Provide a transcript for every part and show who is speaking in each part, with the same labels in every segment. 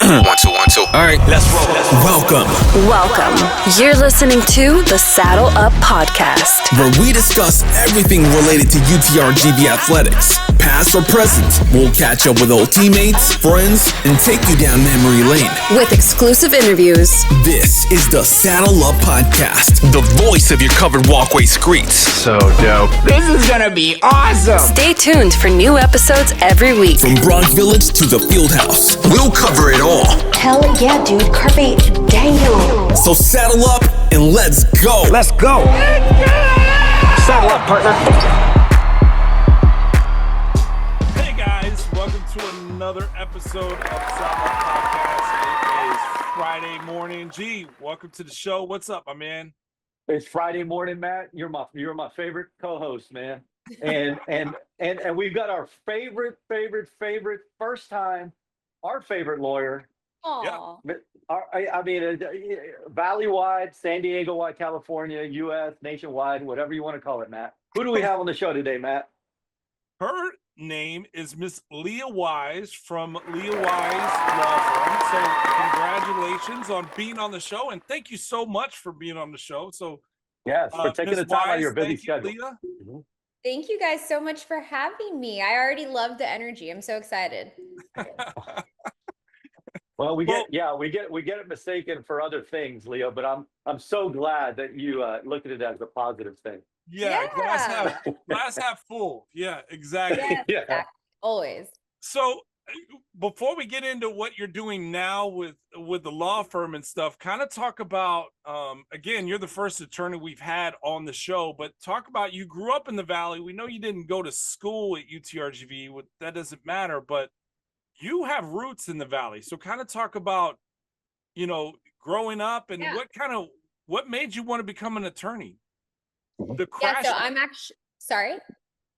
Speaker 1: One, two, one, two. All right, let's roll.
Speaker 2: Welcome. You're listening to the Saddle Up Podcast,
Speaker 3: where we discuss everything related to UTRGV athletics, past or present. We'll catch up with old teammates, friends, and take you down memory lane
Speaker 2: with exclusive interviews.
Speaker 3: This is the Saddle Up Podcast,
Speaker 1: the voice of your covered walkway streets.
Speaker 4: So dope. This is gonna be awesome.
Speaker 2: Stay tuned for new episodes every week.
Speaker 3: From Bronx Village to the Fieldhouse,
Speaker 1: we'll cover it all.
Speaker 5: Hell yeah, dude. Carpe diem.
Speaker 3: So saddle up and let's go.
Speaker 4: Let's go. Saddle up, partner.
Speaker 6: Hey guys, welcome to another episode of Saddle Up Podcast. It is Friday morning. G, welcome to the show. What's up, my man?
Speaker 7: It's Friday morning, Matt. You're my favorite co-host, man. And we've got our favorite first time, our favorite lawyer.
Speaker 5: Aww.
Speaker 7: Valley-wide, San Diego-wide, California, U.S., nationwide, whatever you want to call it, Matt. Who do we have on the show today, Matt?
Speaker 6: Her name is Miss Leah Wise from Leah Wise Law Firm. So congratulations on being on the show, and thank you so much for being on the show. So
Speaker 7: yes, for taking the time out of your busy schedule.
Speaker 6: Leah.
Speaker 7: Mm-hmm.
Speaker 5: Thank you guys so much for having me. I already love the energy. I'm so excited.
Speaker 7: Well, we get it mistaken for other things, Leo. But I'm so glad that you look at it as a positive thing.
Speaker 6: Yeah. Glass half full. Yeah, exactly.
Speaker 5: Yes,
Speaker 7: Yeah.
Speaker 5: exactly. Always.
Speaker 6: So before we get into what you're doing now with the law firm and stuff, kind of talk about, again, you're the first attorney we've had on the show, but talk about, you grew up in the Valley. We know you didn't go to school at UTRGV. That doesn't matter, but you have roots in the Valley. So kind of talk about, growing up and what made you want to become an attorney? The crash.
Speaker 5: Yeah, so I'm actually, sorry?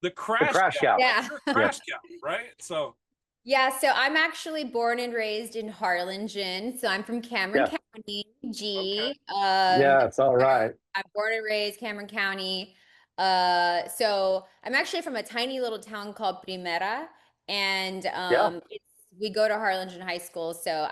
Speaker 6: The crash
Speaker 7: out.
Speaker 5: Yeah.
Speaker 6: Crash out, right? So.
Speaker 5: Yeah, so I'm actually born and raised in Harlingen. So I'm from Cameron County, G.
Speaker 7: Okay. Yeah, it's all right.
Speaker 5: I'm born and raised Cameron County. So I'm actually from a tiny little town called Primera. And we go to Harlingen High School. So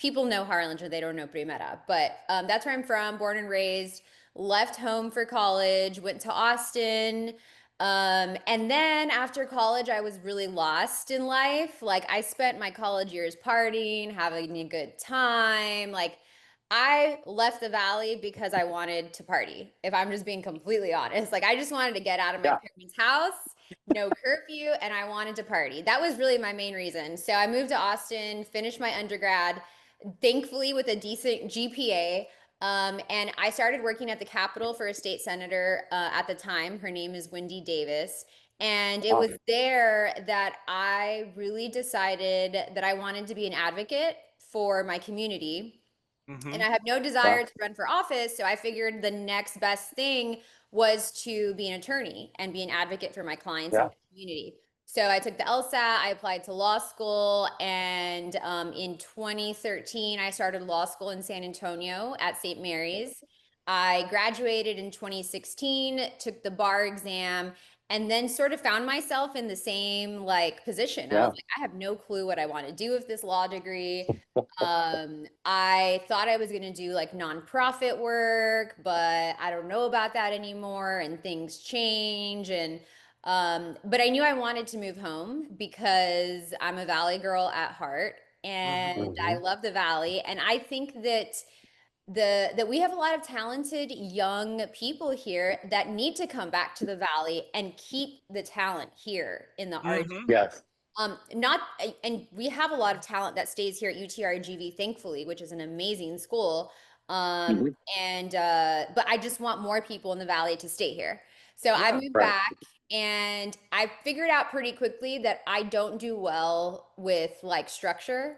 Speaker 5: people know Harlingen, they don't know Primera. But that's where I'm from, born and raised, left home for college, went to Austin. And then after college, I was really lost in life. Like, I spent my college years partying, having a good time. Like, I left the Valley because I wanted to party, if I'm just being completely honest. Like, I just wanted to get out of my parents' house, no curfew, and I wanted to party. That was really my main reason. So I moved to Austin, finished my undergrad, thankfully with a decent GPA. And I started working at the Capitol for a state senator at the time. Her name is Wendy Davis. And it was there that I really decided that I wanted to be an advocate for my community. Mm-hmm. And I have no desire to run for office. So I figured the next best thing was to be an attorney and be an advocate for my clients and the community. So I took the LSAT, I applied to law school, and in 2013, I started law school in San Antonio at St. Mary's. I graduated in 2016, took the bar exam, and then sort of found myself in the same position. I was like, I have no clue what I want to do with this law degree. I thought I was going to do nonprofit work, but I don't know about that anymore, and things change. And but I knew I wanted to move home because I'm a Valley girl at heart, and I love the Valley. And I think that that we have a lot of talented young people here that need to come back to the Valley and keep the talent here in the art.
Speaker 7: Yes.
Speaker 5: And we have a lot of talent that stays here at UTRGV, thankfully, which is an amazing school. But I just want more people in the Valley to stay here. So I moved back, and I figured out pretty quickly that I don't do well with structure.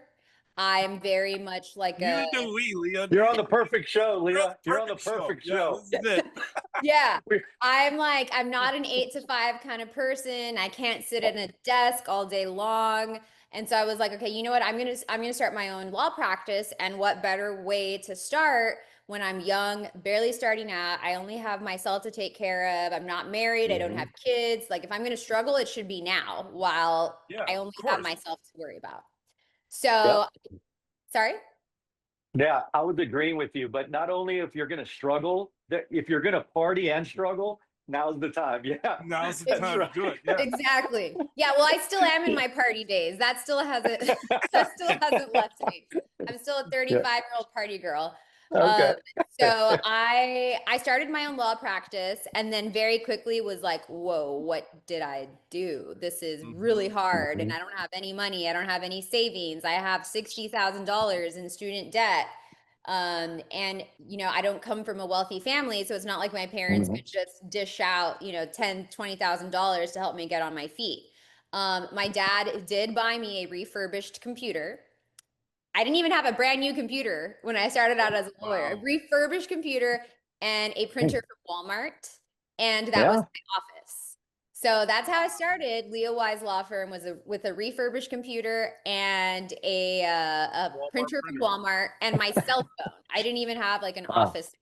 Speaker 5: I'm very much
Speaker 6: Leah.
Speaker 7: You're on the perfect show, Leah. You're on the perfect show.
Speaker 6: Yeah, this is it.
Speaker 5: Yeah. I'm not an 8 to 5 kind of person. I can't sit at a desk all day long. And so I was like, okay, you know what? I'm going to start my own law practice. And what better way to start when I'm young, barely starting out? I only have myself to take care of. I'm not married. I don't have kids. If I'm going to struggle, it should be now while I only have myself to worry about. So Sorry?
Speaker 7: Yeah, I was agreeing with you, but not only if you're going to struggle, if you're going to party and struggle, now's the time. Yeah,
Speaker 6: Now's the
Speaker 7: that's
Speaker 6: time
Speaker 7: right.
Speaker 6: to do it. Yeah.
Speaker 5: Exactly. Yeah, well, I still am in my party days. That still hasn't that still hasn't left me. I'm still a 35-year-old party girl.
Speaker 7: Okay.
Speaker 5: So I started my own law practice and then very quickly was like, whoa, what did I do? This is really hard and I don't have any money. I don't have any savings. I have $60,000 in student debt. And I don't come from a wealthy family, so it's not like my parents could just dish out, $10,000-$20,000 to help me get on my feet. My dad did buy me a refurbished computer. I didn't even have a brand new computer when I started out as a lawyer. A
Speaker 6: Wow.
Speaker 5: refurbished computer and a printer from Walmart, and that was
Speaker 7: Yeah.
Speaker 5: my office. So that's how I started. Leah Wise Law Firm was with a refurbished computer and a
Speaker 6: Walmart
Speaker 5: printer from
Speaker 6: printer.
Speaker 5: Walmart and my cell phone. I didn't even have like an
Speaker 7: Wow.
Speaker 5: office.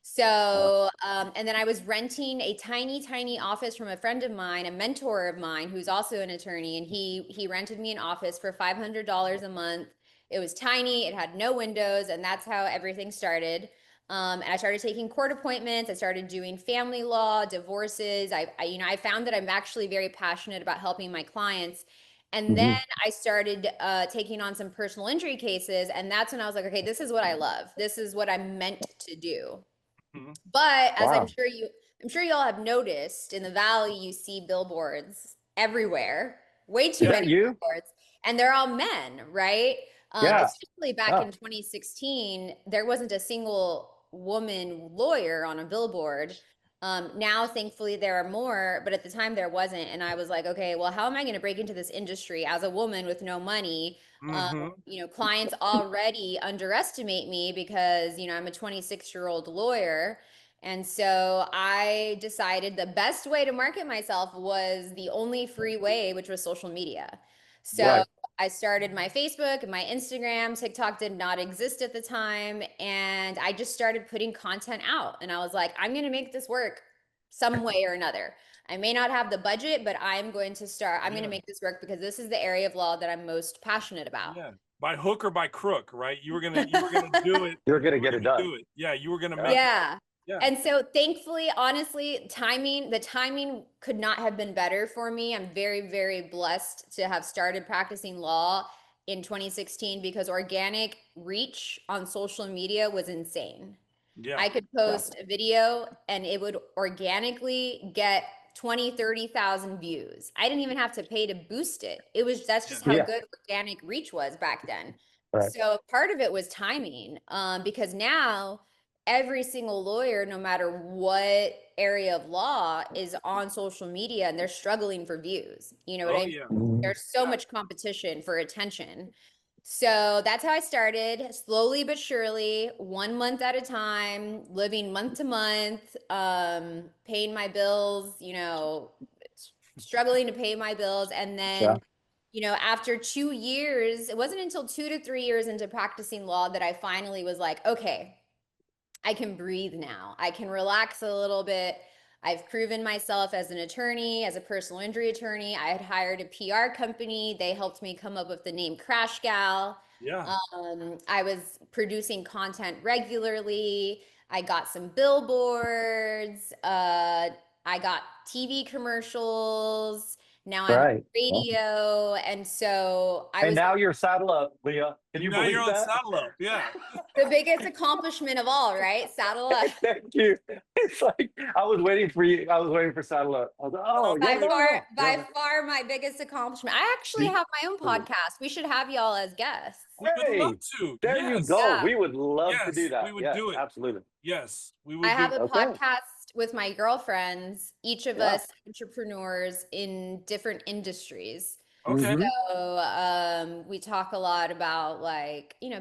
Speaker 5: So, and then I was renting a tiny, tiny office from a friend of mine, a mentor of mine, who's also an attorney, and he rented me an office for $500 a month. It was tiny, it had no windows, and that's how everything started. And I started taking court appointments. I started doing family law, divorces. I found that I'm actually very passionate about helping my clients. And then I started taking on some personal injury cases, and that's when I was like, okay, this is what I love. This is what I'm meant to do.
Speaker 6: Mhm.
Speaker 5: But as
Speaker 7: Wow.
Speaker 5: I'm sure you all have noticed, in the Valley, you see billboards everywhere, way too
Speaker 7: Is that
Speaker 5: many
Speaker 7: you?
Speaker 5: billboards, and they're all men, right?
Speaker 7: Yeah.
Speaker 5: Especially back in 2016, there wasn't a single woman lawyer on a billboard. Now, thankfully, there are more, but at the time there wasn't. And I was like, okay, well, how am I going to break into this industry as a woman with no money? Clients already underestimate me because, I'm a 26-year-old lawyer. And so I decided the best way to market myself was the only free way, which was social media. So
Speaker 7: Right.
Speaker 5: I started my Facebook and my Instagram. TikTok did not exist at the time. And I just started putting content out. And I was like, I'm going to make this work some way or another. I may not have the budget, but I'm going to make this work because this is the area of law that I'm most passionate about.
Speaker 6: Yeah. By hook or by crook, right? You were gonna do it.
Speaker 7: You're going to
Speaker 6: You were
Speaker 7: get it
Speaker 6: gonna
Speaker 7: done.
Speaker 6: do it. Yeah, you were gonna make it.
Speaker 5: Yeah.
Speaker 6: Yeah.
Speaker 5: And so thankfully, honestly, the timing could not have been better for me. I'm very, very blessed to have started practicing law in 2016 because organic reach on social media was insane.
Speaker 6: Yeah.
Speaker 5: I could post a video and it would organically get 20, 30,000 views. I didn't even have to pay to boost it. That's just how
Speaker 7: Yeah.
Speaker 5: good organic reach was back then.
Speaker 7: Right.
Speaker 5: So part of it was timing, because now every single lawyer, no matter what area of law, is on social media and they're struggling for views. You know what
Speaker 6: Oh
Speaker 5: I mean?
Speaker 6: yeah.
Speaker 5: There's so much competition for attention. So that's how I started, slowly but surely, 1 month at a time, living month to month, paying my bills, struggling to pay my bills. And then, after 2 years, it wasn't until 2 to 3 years into practicing law that I finally was like, okay, I can breathe now. I can relax a little bit. I've proven myself as an attorney, as a personal injury attorney. I had hired a PR company. They helped me come up with the name Crash Gal.
Speaker 6: Yeah.
Speaker 5: I was producing content regularly. I got some billboards. I got TV commercials. Now I'm on
Speaker 7: Right.
Speaker 5: radio. And so I
Speaker 7: And
Speaker 5: was
Speaker 7: now you're saddle up, Leah. Can you
Speaker 6: Now
Speaker 7: believe
Speaker 6: you're on
Speaker 7: that?
Speaker 6: saddle up. Yeah.
Speaker 5: the biggest accomplishment of all, right? Saddle up.
Speaker 7: Thank you. It's like I was waiting for you. I was waiting for saddle up. I was like, oh,
Speaker 5: By
Speaker 7: yeah,
Speaker 5: far,
Speaker 7: yeah.
Speaker 5: by far, my biggest accomplishment. I actually have my own podcast. We should have y'all as guests.
Speaker 6: We would
Speaker 7: Hey,
Speaker 6: love to.
Speaker 7: there you
Speaker 6: Yes.
Speaker 7: go.
Speaker 5: Yeah.
Speaker 7: We would love to
Speaker 6: Yes,
Speaker 7: do that.
Speaker 6: we would
Speaker 7: Yes,
Speaker 6: do it.
Speaker 7: absolutely.
Speaker 6: Yes, we would
Speaker 5: I have
Speaker 6: do
Speaker 5: a
Speaker 6: it.
Speaker 7: Okay.
Speaker 5: podcast with my girlfriends, each of
Speaker 7: Yeah.
Speaker 5: us entrepreneurs in different industries.
Speaker 6: Okay.
Speaker 7: Mhm.
Speaker 5: So we talk a lot about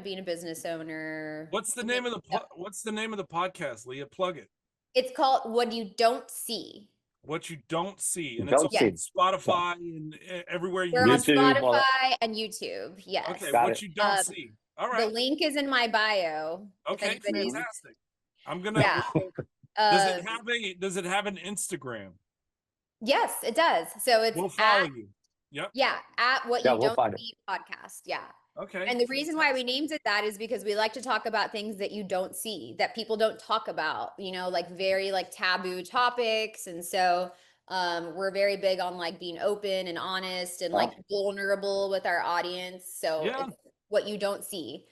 Speaker 5: being a business owner.
Speaker 6: What's the name of the podcast, Leah? Plug it.
Speaker 5: It's called What You Don't See.
Speaker 6: What you don't see, and
Speaker 7: Don't
Speaker 6: it's on
Speaker 7: see.
Speaker 6: Spotify and everywhere you
Speaker 5: We're on
Speaker 7: YouTube, all that.
Speaker 5: Spotify and YouTube. Yes.
Speaker 6: Okay,
Speaker 7: Got
Speaker 6: what
Speaker 7: it.
Speaker 6: you don't see. All
Speaker 5: The
Speaker 6: right.
Speaker 5: link is in my bio. if
Speaker 6: Okay,
Speaker 5: anybody's-
Speaker 6: fantastic. I'm gonna.
Speaker 5: Yeah.
Speaker 6: Does it have an Instagram?
Speaker 5: Yes, it does. So it's
Speaker 6: We'll follow
Speaker 5: at,
Speaker 6: you. Yep.
Speaker 5: yeah, at What
Speaker 7: Yeah,
Speaker 5: You
Speaker 7: we'll
Speaker 5: Don't
Speaker 7: find it.
Speaker 5: See podcast. Yeah.
Speaker 6: Okay.
Speaker 5: And the reason why we named it that is because we like to talk about things that you don't see, that people don't talk about, you know, like very like taboo topics. And so we're very big on like being open and honest and like vulnerable with our audience. So
Speaker 6: Yeah.
Speaker 5: it's what you don't see.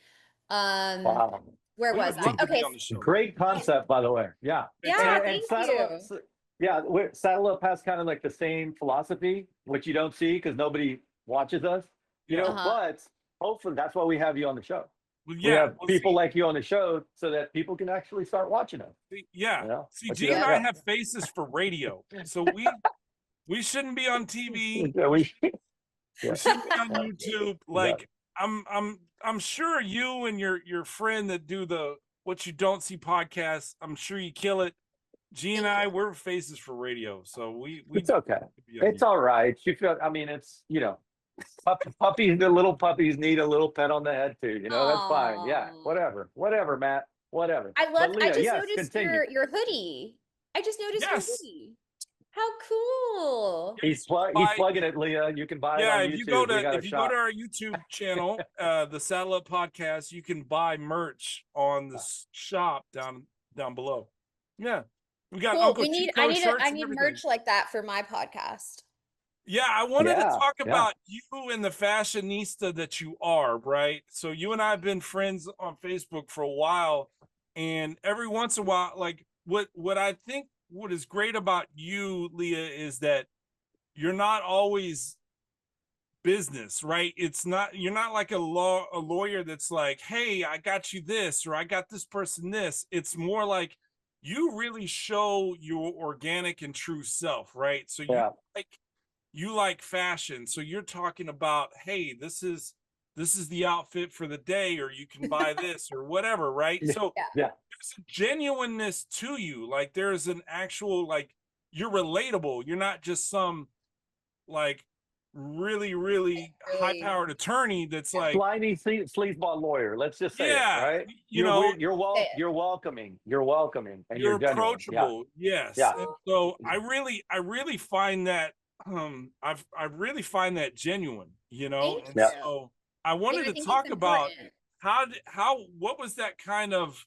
Speaker 5: Um,
Speaker 7: Wow.
Speaker 5: where
Speaker 6: We
Speaker 5: was
Speaker 6: would
Speaker 5: I?
Speaker 6: love to
Speaker 5: Okay.
Speaker 6: be on the show.
Speaker 7: Great concept, by the way. Yeah.
Speaker 5: Yeah,
Speaker 7: And
Speaker 5: thank
Speaker 7: Saddle Up,
Speaker 5: you.
Speaker 7: yeah, Saddle Up has kind of like the same philosophy, which you don't see because nobody watches us, you
Speaker 6: Yeah.
Speaker 7: know,
Speaker 5: Uh-huh.
Speaker 7: but hopefully that's why we have you on the show.
Speaker 6: Well,
Speaker 7: We
Speaker 6: yeah.
Speaker 7: have people like you on the show so that people can actually start watching us.
Speaker 6: Yeah.
Speaker 7: You know?
Speaker 6: See,
Speaker 7: But
Speaker 6: G
Speaker 7: you
Speaker 6: and
Speaker 7: don't-
Speaker 6: I
Speaker 7: yeah.
Speaker 6: have faces for radio, so we shouldn't be on TV.
Speaker 7: Yeah,
Speaker 6: We shouldn't be on
Speaker 7: Yeah.
Speaker 6: YouTube. Like I'm sure you and your friend that do the What You Don't See podcast, I'm sure you kill it. G and I, we're faces for radio, so we
Speaker 7: It's okay.
Speaker 6: be on
Speaker 7: It's all right. You feel, I mean, it's, you know, puppies, the little puppies need a little pet on the head too. You know, that's fine. Yeah,
Speaker 5: Aw.
Speaker 7: whatever, Matt, whatever.
Speaker 5: I love,
Speaker 7: But
Speaker 5: I
Speaker 7: Leah,
Speaker 5: just
Speaker 7: yes,
Speaker 5: noticed
Speaker 7: continue.
Speaker 5: your hoodie. I just noticed your
Speaker 6: Yes.
Speaker 5: hoodie. How cool.
Speaker 7: He's plugging it, Leah. You can buy it
Speaker 6: Yeah,
Speaker 7: on
Speaker 6: if
Speaker 7: YouTube.
Speaker 6: you go
Speaker 7: We got
Speaker 6: to
Speaker 7: a shop.
Speaker 6: our YouTube channel, the Saddle Up Podcast, you can buy merch on the shop down below. Yeah, we got
Speaker 5: Cool.
Speaker 6: Uncle
Speaker 5: We need,
Speaker 6: Chico shirts
Speaker 5: I
Speaker 6: and
Speaker 5: need
Speaker 6: everything.
Speaker 5: merch like that for my podcast.
Speaker 6: Yeah, I wanted to
Speaker 7: Yeah,
Speaker 6: talk
Speaker 7: yeah.
Speaker 6: about you and the fashionista that you are, right? So you and I have been friends on Facebook for a while, and every once in a while, like what I think what is great about you, Leah, is that you're not always business, right? It's not, you're not like a lawyer that's like, hey, I got you this, or I got this person this. It's more like you really show your organic and true self, right? So
Speaker 7: Yeah.
Speaker 6: you like fashion, so you're talking about, hey, this is the outfit for the day, or you can buy this or whatever, right? So
Speaker 5: Yeah.
Speaker 7: Yeah.
Speaker 6: there's a genuineness to you. Like there's an actual, like, you're relatable. You're not just some like really high-powered attorney that's like,
Speaker 7: Slimy sleazeball lawyer. Let's just say
Speaker 6: yeah,
Speaker 7: it, right?
Speaker 6: you know,
Speaker 7: You're welcoming. You're welcoming, and
Speaker 6: you're
Speaker 7: you're genuine.
Speaker 6: approachable. Yes.
Speaker 7: Yeah.
Speaker 6: And so I really find that I really find that genuine, you know.
Speaker 5: Thank
Speaker 6: And
Speaker 7: Yeah.
Speaker 6: so I wanted
Speaker 5: I
Speaker 6: to
Speaker 5: think it's
Speaker 6: talk about
Speaker 5: important.
Speaker 6: what was that kind of,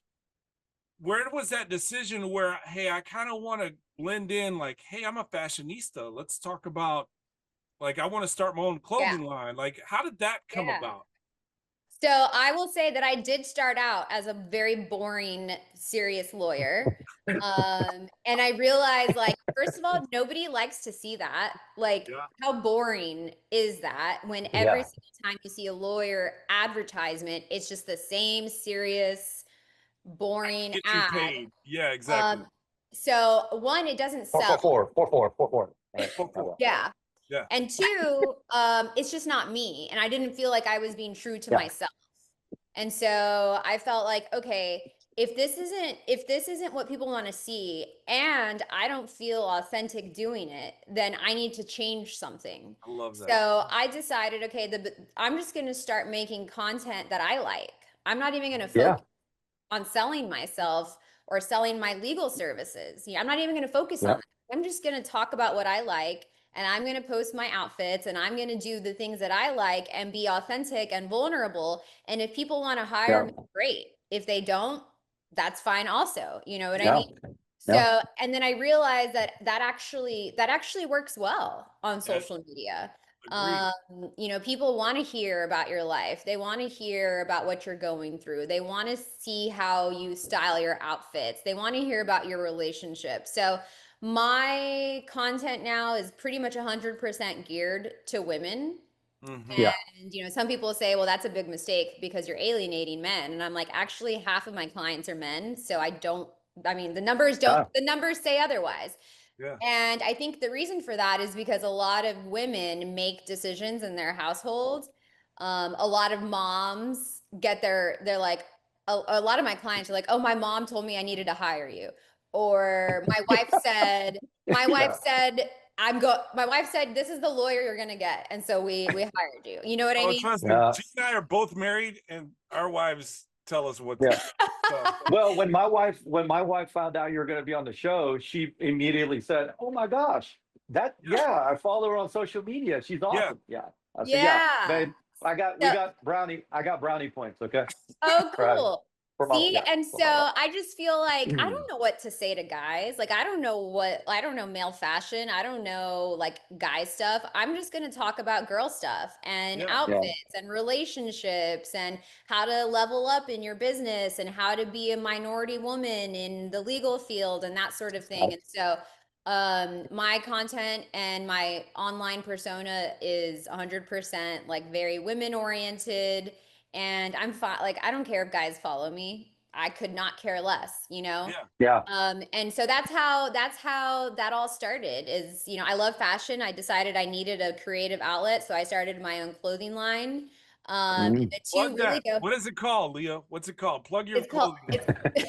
Speaker 6: where was that decision where, hey, I kind of want to blend in, like, hey, I'm a fashionista, let's talk about, like, I want to start my own clothing line. Like, how did that come
Speaker 5: Yeah.
Speaker 6: about?
Speaker 5: So I will say that I did start out as a very boring, serious lawyer. And I realized, like, first of all, nobody likes to see that. Like,
Speaker 6: Yeah.
Speaker 5: how boring is that when every single time you see a lawyer advertisement, it's just the same serious, boring
Speaker 6: Get you
Speaker 5: ad.
Speaker 6: paid. Yeah, exactly.
Speaker 5: So one, it doesn't sell.
Speaker 7: 444.
Speaker 5: Yeah.
Speaker 6: Yeah.
Speaker 5: And two, it's just not me. And I didn't feel like I was being true to myself. And so I felt like, okay, if this isn't what people want to see, and I don't feel authentic doing it, then I need to change something.
Speaker 6: I love that.
Speaker 5: So I decided, okay, I'm just going to start making content that I like. I'm not even going to focus on selling myself or selling my legal services. I'm not even going to focus on that. I'm just going to talk about what I like, and I'm going to post my outfits, and I'm going to do the things that I like and be authentic and vulnerable. And if people want to hire me, great. If they don't, that's fine also. You know what I mean? So, and then I realized that actually works well on social media. You know, people want to hear about your life. They want to hear about what you're going through. They want to see how you style your outfits. They want to hear about your relationship. So my content now is pretty much 100% geared to women. And, you know, some people say, well, that's a big mistake because you're alienating men. And I'm like, actually, half of my clients are men. So the numbers say otherwise. Yeah. And I think the reason for that is because a lot of women make decisions in their household. A lot of moms they're like, a lot of my clients are like, oh, my mom told me I needed to hire you. Or my wife said, my wife said, this is the lawyer you're going to get. And so we hired you. You know what I mean?
Speaker 6: Trust me, G and I are both married, and our wives tell us what to do. So.
Speaker 7: Well, when my wife found out you were going to be on the show, she immediately said, oh my gosh, I follow her on social media. She's awesome. I said, We got brownie. I got brownie points. Okay.
Speaker 5: Oh,
Speaker 7: Right.
Speaker 5: cool.
Speaker 7: For my-
Speaker 5: See,
Speaker 7: yeah,
Speaker 5: and
Speaker 7: for
Speaker 5: so
Speaker 7: my-
Speaker 5: I just feel like I don't know what to say to guys. Like I don't know male fashion. I don't know like guy stuff. I'm just going to talk about girl stuff and
Speaker 6: Yeah.
Speaker 5: outfits and relationships and how to level up in your business and how to be a minority woman in the legal field and that sort of thing. And so my content and my online persona is 100% like very women oriented. And I'm fine. Like, I don't care if guys follow me. I could not care less, you know?
Speaker 6: Yeah.
Speaker 7: Yeah.
Speaker 5: And so that's how that all started is, you know, I love fashion. I decided I needed a creative outlet. So I started my own clothing line.
Speaker 7: Mhm.
Speaker 5: The two
Speaker 6: Plug
Speaker 5: really
Speaker 6: that.
Speaker 5: go.
Speaker 6: What is it called, Leah? What's it called? Plug your
Speaker 5: It's called,
Speaker 6: clothing.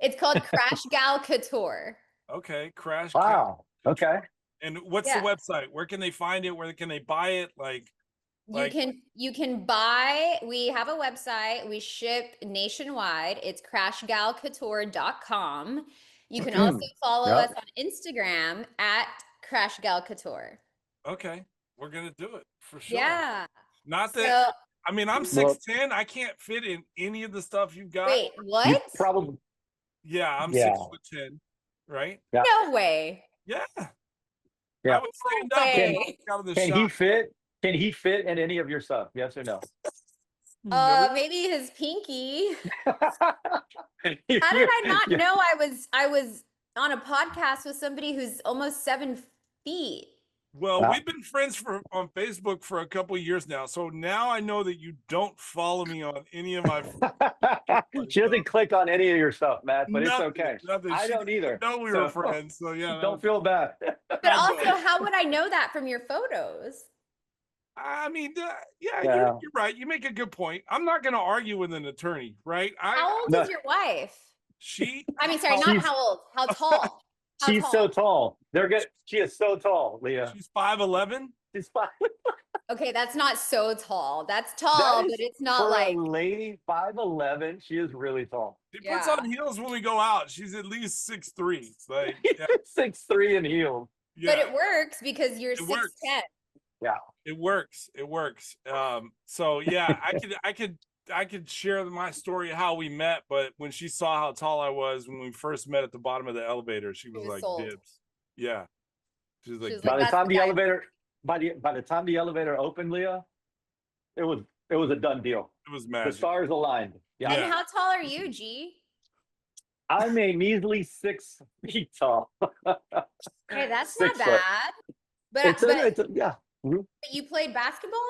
Speaker 5: it's called Crash Gal Couture.
Speaker 6: Okay, Crash Cat.
Speaker 7: Wow. Okay.
Speaker 6: And what's
Speaker 5: Yeah.
Speaker 6: the website? Where can they find it? Where can they buy it?
Speaker 5: You can buy, we have a website, we ship nationwide. It's crashgalcouture.com. You can also follow
Speaker 7: Yep.
Speaker 5: us on Instagram at crashgalcouture.
Speaker 6: Okay, we're gonna do it for sure.
Speaker 5: Yeah.
Speaker 6: Not
Speaker 5: So
Speaker 6: that I mean I'm
Speaker 7: Well-
Speaker 6: 6'10". I can't fit in any of the stuff you've got.
Speaker 5: wait,
Speaker 7: You
Speaker 5: what?
Speaker 7: probably.
Speaker 6: Yeah, I'm
Speaker 7: Yeah.
Speaker 6: 6'10", right?
Speaker 7: Yeah.
Speaker 5: No way.
Speaker 6: Yeah.
Speaker 7: Yeah.
Speaker 6: I would stand
Speaker 5: No
Speaker 6: up and
Speaker 5: way.
Speaker 6: walk out of the
Speaker 7: Can
Speaker 6: shop.
Speaker 7: he fit? Can he fit in any of your stuff? Yes or no?
Speaker 5: Maybe his pinky. How did I not
Speaker 7: Yeah.
Speaker 5: know I was on a podcast with somebody who's almost 7 feet?
Speaker 6: Well,
Speaker 7: Wow.
Speaker 6: we've been friends on Facebook for a couple of years now. So now I know that you don't follow me on any of my
Speaker 7: She doesn't click on any of your stuff, Matt, but it's
Speaker 6: Nothing,
Speaker 7: okay.
Speaker 6: nothing.
Speaker 7: I
Speaker 6: She
Speaker 7: don't either.
Speaker 6: didn't know we
Speaker 7: So,
Speaker 6: were friends. So yeah.
Speaker 7: Don't feel bad.
Speaker 5: But also, how would I know that from your photos?
Speaker 6: I mean, yeah,
Speaker 7: Yeah.
Speaker 6: You're right. You make a good point. I'm not going to argue with an attorney, right?
Speaker 5: How old
Speaker 7: No.
Speaker 5: is your wife?
Speaker 6: She.
Speaker 5: I mean, sorry,
Speaker 6: how-
Speaker 5: not
Speaker 7: She's-
Speaker 5: how old. How tall? How
Speaker 7: She's
Speaker 5: tall?
Speaker 7: so tall. She is so tall, Leah.
Speaker 6: She's 5'11".
Speaker 7: She's fine.
Speaker 5: Okay, that's not so tall. That's tall, but it's not
Speaker 7: For
Speaker 5: like
Speaker 7: a lady, 5'11", she is really tall.
Speaker 6: She puts
Speaker 5: Yeah.
Speaker 6: on heels when we go out. She's at least 6'3". Like, yeah,
Speaker 7: 6'3" in heels.
Speaker 6: yeah,
Speaker 5: but it works because you're
Speaker 6: It works.
Speaker 5: 6'10.
Speaker 7: Yeah.
Speaker 6: it works. It works. So yeah, I could share my story of how we met, but when she saw how tall I was when we first met at the bottom of the elevator, she was
Speaker 5: was
Speaker 6: like,
Speaker 5: sold.
Speaker 6: "Dibs." Yeah, she was like,
Speaker 5: was
Speaker 6: "Dibs."
Speaker 7: By the
Speaker 5: that's
Speaker 7: time
Speaker 5: the
Speaker 7: the
Speaker 5: guy-
Speaker 7: elevator, by the time the elevator opened, Leah, it was a done deal.
Speaker 6: It was
Speaker 7: The
Speaker 6: magic.
Speaker 7: stars aligned. Yeah.
Speaker 5: And how tall are you, G?
Speaker 7: I'm a measly 6 feet tall.
Speaker 5: Hey, that's
Speaker 7: 6
Speaker 5: not
Speaker 7: foot.
Speaker 5: bad. But
Speaker 7: Yeah. Mhm.
Speaker 5: but you played basketball?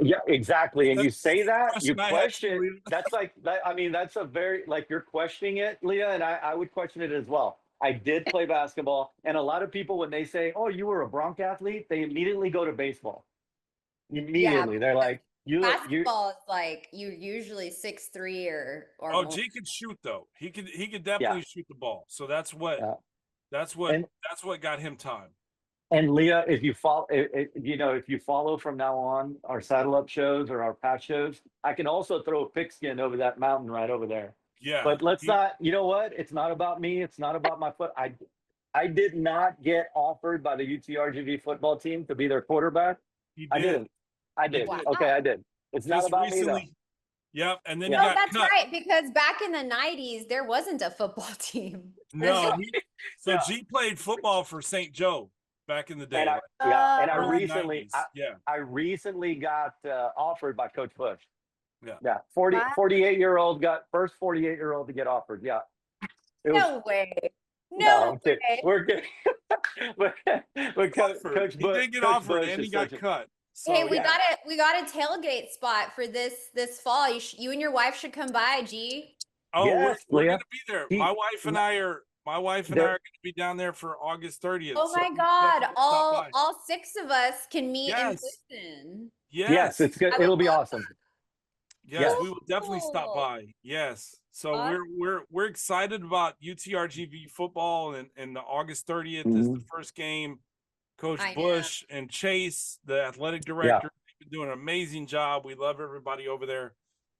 Speaker 7: Yeah, exactly. And you
Speaker 6: That's
Speaker 7: say
Speaker 6: the
Speaker 7: that, you
Speaker 6: question I had,
Speaker 7: question.
Speaker 6: Leah.
Speaker 7: That's like that. I mean, that's a very like you're questioning it, Leah, and I would question it as well. I did play basketball, and a lot of people when they say, "Oh, you were a Bronc athlete," they immediately go to baseball. Immediately, they're like, "You,
Speaker 5: Basketball is like you're usually 6'3" or
Speaker 6: Oh,
Speaker 5: more.
Speaker 6: G could shoot though. He could definitely shoot the ball. So that's what
Speaker 7: Yeah.
Speaker 6: that's what
Speaker 7: And-
Speaker 6: that's what got him time.
Speaker 7: And Leah, if you follow, if you follow from now on our saddle up shows or our patch shows, I can also throw a pigskin over that mountain right over there.
Speaker 6: Yeah.
Speaker 7: But let's
Speaker 6: he-
Speaker 7: not. You know what? It's not about me. It's not about my foot. I did not get offered by the UTRGV football team to be their quarterback.
Speaker 6: he
Speaker 7: I
Speaker 6: did.
Speaker 7: didn't. I did.
Speaker 5: Wow.
Speaker 7: Okay, I did. It's not
Speaker 6: Just
Speaker 7: about me though.
Speaker 6: recently. Yep. And then
Speaker 7: Yeah.
Speaker 6: he
Speaker 5: Oh,
Speaker 6: got
Speaker 5: that's
Speaker 6: cut.
Speaker 5: right. Because back in the 90s, there wasn't a football team.
Speaker 6: No. So
Speaker 7: Yeah.
Speaker 6: G played football for St. Joe back in the day.
Speaker 7: And I,
Speaker 6: like
Speaker 7: and I
Speaker 5: Oh.
Speaker 6: early
Speaker 7: recently,
Speaker 6: 90s. Yeah.
Speaker 7: I recently got offered by Coach Bush.
Speaker 6: Yeah.
Speaker 7: Yeah. 40,
Speaker 5: Wow.
Speaker 7: 48-year-old got first 48-year-old to get offered. Yeah. It was,
Speaker 5: No way.
Speaker 7: no,
Speaker 5: No
Speaker 7: I'm kidding.
Speaker 5: way.
Speaker 7: We're kidding. but
Speaker 6: Offered.
Speaker 7: Coach
Speaker 6: He
Speaker 7: Bush,
Speaker 6: did get
Speaker 7: Coach
Speaker 6: offered
Speaker 7: Bush
Speaker 6: and he
Speaker 7: is
Speaker 6: got
Speaker 7: such a-
Speaker 6: cut. So,
Speaker 5: Hey, we
Speaker 6: yeah.
Speaker 5: got a tailgate spot for this fall. You and your wife should come by, G.
Speaker 6: Oh,
Speaker 7: Yes,
Speaker 6: we're
Speaker 7: Leah.
Speaker 6: gonna be there.
Speaker 7: He-
Speaker 6: My wife and I are gonna be down there for August 30th.
Speaker 5: Oh
Speaker 6: so
Speaker 5: my
Speaker 6: we
Speaker 5: God.
Speaker 6: definitely stop by.
Speaker 5: All 6 of us can meet in
Speaker 6: Yes.
Speaker 5: person.
Speaker 7: Yes, it's good.
Speaker 5: I would
Speaker 7: It'll be
Speaker 5: love
Speaker 7: awesome.
Speaker 6: Yes,
Speaker 7: Yes.
Speaker 6: we will definitely stop
Speaker 5: Cool.
Speaker 6: by. Yes. So
Speaker 5: Awesome.
Speaker 6: we're excited about UTRGV football and the August 30th is the first game. Coach
Speaker 5: I know.
Speaker 6: Bush and Chase, the athletic director, they've been doing an amazing job. We love everybody over there.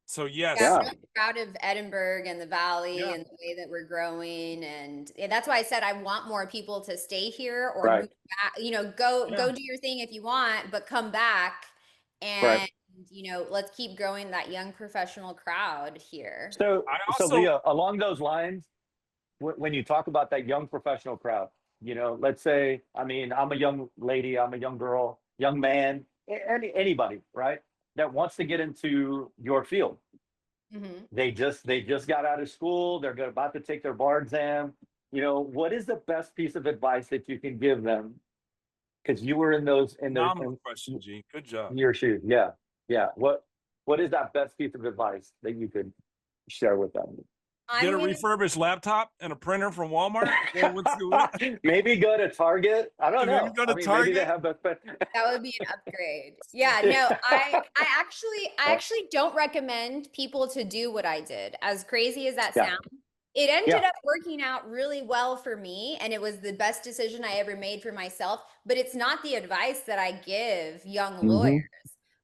Speaker 6: So yes.
Speaker 5: Yeah, I'm
Speaker 7: Yeah.
Speaker 5: really proud of Edinburgh and the Valley
Speaker 6: Yeah.
Speaker 5: and the way that we're growing. And that's why I said I want more people to stay here or
Speaker 7: Right.
Speaker 5: move back, go
Speaker 6: Yeah.
Speaker 5: do your thing if you want, but come back and
Speaker 7: Right.
Speaker 5: you know, let's keep growing that young professional crowd here.
Speaker 7: So,
Speaker 6: I
Speaker 7: so
Speaker 6: also
Speaker 7: Leah, along those lines, when you talk about that young professional crowd, you know, let's say, I mean, I'm a young lady, I'm a young girl, young man, anybody, right, that wants to get into your field.
Speaker 5: Mhm.
Speaker 7: They just got out of school, they're about to take their bar exam. You know, what is the best piece of advice that you can give them? Because you were in those
Speaker 6: phenomenal question, G. Good job.
Speaker 7: your shoes. Yeah. Yeah. What is that best piece of advice that you could share with them?
Speaker 6: Get
Speaker 5: I'm
Speaker 6: a
Speaker 5: gonna
Speaker 6: refurbished laptop and a printer from Walmart. Or what's the,
Speaker 7: Maybe go to Target. I don't
Speaker 6: maybe
Speaker 7: know.
Speaker 6: go to
Speaker 7: I mean, maybe they
Speaker 6: Target.
Speaker 7: have
Speaker 5: that would be an upgrade. Yeah, no, I actually don't recommend people to do what I did. As crazy as that
Speaker 7: Yeah.
Speaker 5: sounds, it ended
Speaker 7: Yeah.
Speaker 5: up working out really well for me, and it was the best decision I ever made for myself. But it's not the advice that I give young lawyers.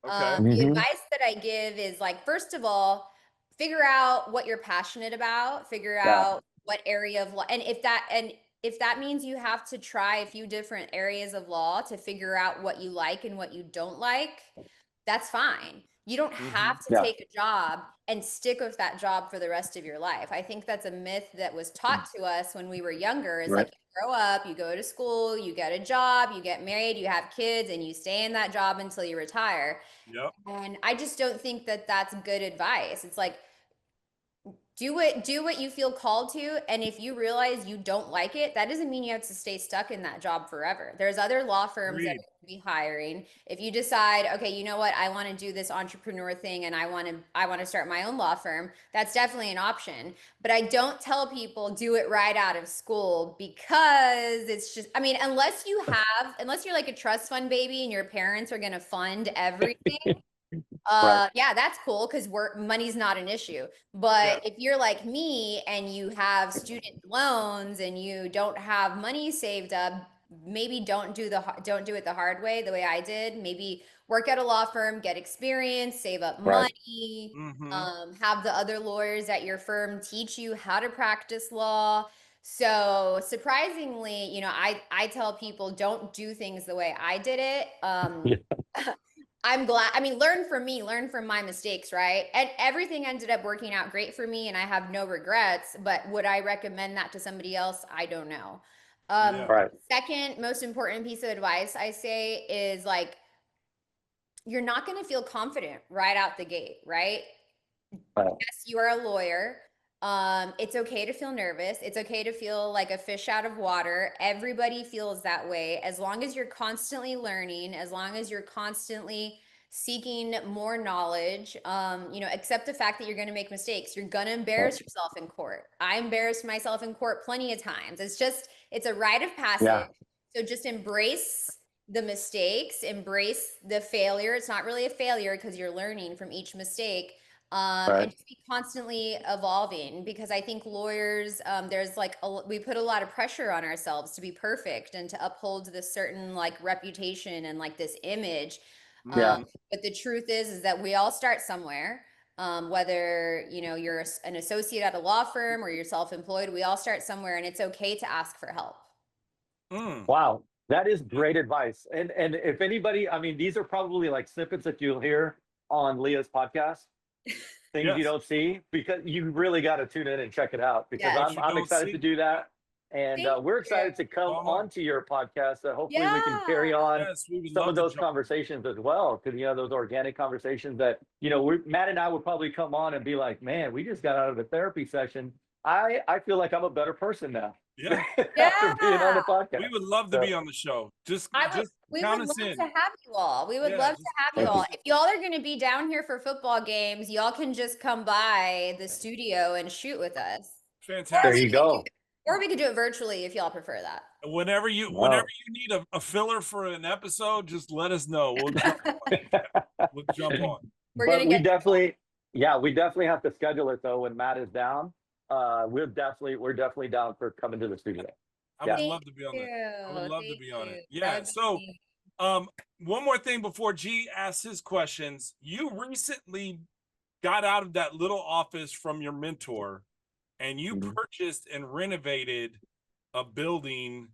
Speaker 7: Hmm.
Speaker 6: Okay.
Speaker 5: The
Speaker 7: Hmm.
Speaker 5: advice that I give is like, first of all, figure out what you're passionate about, figure
Speaker 7: Yeah.
Speaker 5: out what area of law, and if that means you have to try a few different areas of law to figure out what you like and what you don't like, that's fine. You don't have to
Speaker 7: Yeah.
Speaker 5: take a job and stick with that job for the rest of your life. I think that's a myth that was taught to us when we were younger, is
Speaker 7: Right.
Speaker 5: like, you grow up, you go to school, you get a job, you get married, you have kids, and you stay in that job until you retire.
Speaker 6: Yep.
Speaker 5: And I just don't think that that's good advice. It's like, do what you feel called to, and if you realize you don't like it, that doesn't mean you have to stay stuck in that job forever. There's other law firms that
Speaker 6: Agreed.
Speaker 5: will be hiring. If you decide, okay, you know what, I want to do this entrepreneur thing and I want to start my own law firm, that's definitely an option. But I don't tell people do it right out of school, because it's just, I mean, unless you're like a trust fund baby and your parents are going to fund everything,
Speaker 7: Right.
Speaker 5: yeah, that's cool because money's not an issue.
Speaker 6: Yeah.
Speaker 5: But if you're like me and you have student loans and you don't have money saved up, maybe don't do it the hard way, the way I did. Maybe work at a law firm, get experience, save up
Speaker 7: Right.
Speaker 5: money,
Speaker 6: Mm-hmm.
Speaker 5: have the other lawyers at your firm teach you how to practice law. So surprisingly, you know, I tell people don't do things the way I did it.
Speaker 7: Yeah.
Speaker 5: I'm glad. I mean, learn from me, learn from my mistakes, right? And everything ended up working out great for me, and I have no regrets. But would I recommend that to somebody else? I don't know.
Speaker 6: Yeah.
Speaker 7: Right.
Speaker 5: Second most important piece of advice I say is like, you're not going to feel confident right out the gate, right?
Speaker 7: Right.
Speaker 5: Yes, you are a lawyer. It's okay to feel nervous. It's okay to feel like a fish out of water. Everybody feels that way. As long as you're constantly learning, as long as you're constantly seeking more knowledge, you know, accept the fact that you're going to make mistakes. You're going to embarrass yourself in court. I embarrassed myself in court plenty of times. It's a rite of
Speaker 7: Yeah.
Speaker 5: passage. So just embrace the mistakes, embrace the failure. It's not really a failure because you're learning from each mistake,
Speaker 7: Right.
Speaker 5: and just be constantly evolving, because I think lawyers, there's like we put a lot of pressure on ourselves to be perfect and to uphold this certain like reputation and like this image.
Speaker 7: Yeah.
Speaker 6: Mm-hmm.
Speaker 5: But the truth is that we all start somewhere. Whether you know you're an associate at a law firm or you're self-employed, we all start somewhere, and it's okay to ask for help.
Speaker 6: Mm.
Speaker 7: Wow. That is great advice. And if anybody, I mean, these are probably like snippets that you'll hear on Leah's podcast, things you
Speaker 6: Yes.
Speaker 7: don't see, because you really got to tune in and check it out, because
Speaker 5: Yes.
Speaker 6: What
Speaker 7: I'm
Speaker 6: you
Speaker 7: I'm
Speaker 6: don't
Speaker 7: excited to
Speaker 6: see.
Speaker 7: do that. And
Speaker 5: Thank
Speaker 7: we're
Speaker 5: you.
Speaker 7: excited to come
Speaker 6: Uh-huh.
Speaker 7: onto your podcast. Hopefully we can
Speaker 5: Yeah.
Speaker 7: carry on
Speaker 6: Yes, we would
Speaker 7: some
Speaker 6: love
Speaker 7: of
Speaker 6: to
Speaker 7: those
Speaker 6: jump.
Speaker 7: conversations as well. Because, you know, those organic conversations that, you know, Matt and I would probably come on and be like, man, we just got out of a therapy session. I feel like I'm a better person now.
Speaker 6: Yeah.
Speaker 7: After being on
Speaker 5: Yeah.
Speaker 7: the podcast.
Speaker 6: We would love to
Speaker 7: So,
Speaker 6: be on the show.
Speaker 5: We
Speaker 6: Count
Speaker 5: would
Speaker 6: us
Speaker 5: love
Speaker 6: in.
Speaker 5: to have you all. We would
Speaker 6: Yeah,
Speaker 5: love to
Speaker 6: just
Speaker 5: have you
Speaker 7: thank
Speaker 5: all.
Speaker 7: you.
Speaker 5: If y'all are going to be down here for football games, y'all can just come by the studio and shoot with us. Or
Speaker 7: There
Speaker 6: fantastic.
Speaker 5: we
Speaker 7: you
Speaker 5: could do,
Speaker 7: go.
Speaker 5: or we could do it virtually if y'all prefer that.
Speaker 6: Whenever you
Speaker 7: Wow.
Speaker 6: need a filler for an episode, just let us know. We'll jump on. We'll jump on.
Speaker 5: We're going
Speaker 7: But
Speaker 5: to
Speaker 7: we
Speaker 5: get
Speaker 7: definitely, yeah, we definitely have to schedule it though when Matt is down. We're definitely down for coming to the studio.
Speaker 6: I
Speaker 7: Yeah.
Speaker 6: would
Speaker 5: Thank
Speaker 6: love to be on
Speaker 5: you.
Speaker 6: that. I would love to
Speaker 5: Thank
Speaker 6: be on it.
Speaker 5: you. That
Speaker 6: Yeah.
Speaker 5: would be
Speaker 6: So
Speaker 5: neat.
Speaker 6: one more thing before G asks his questions. You recently got out of that little office from your mentor and you
Speaker 7: Mhm.
Speaker 6: purchased and renovated a building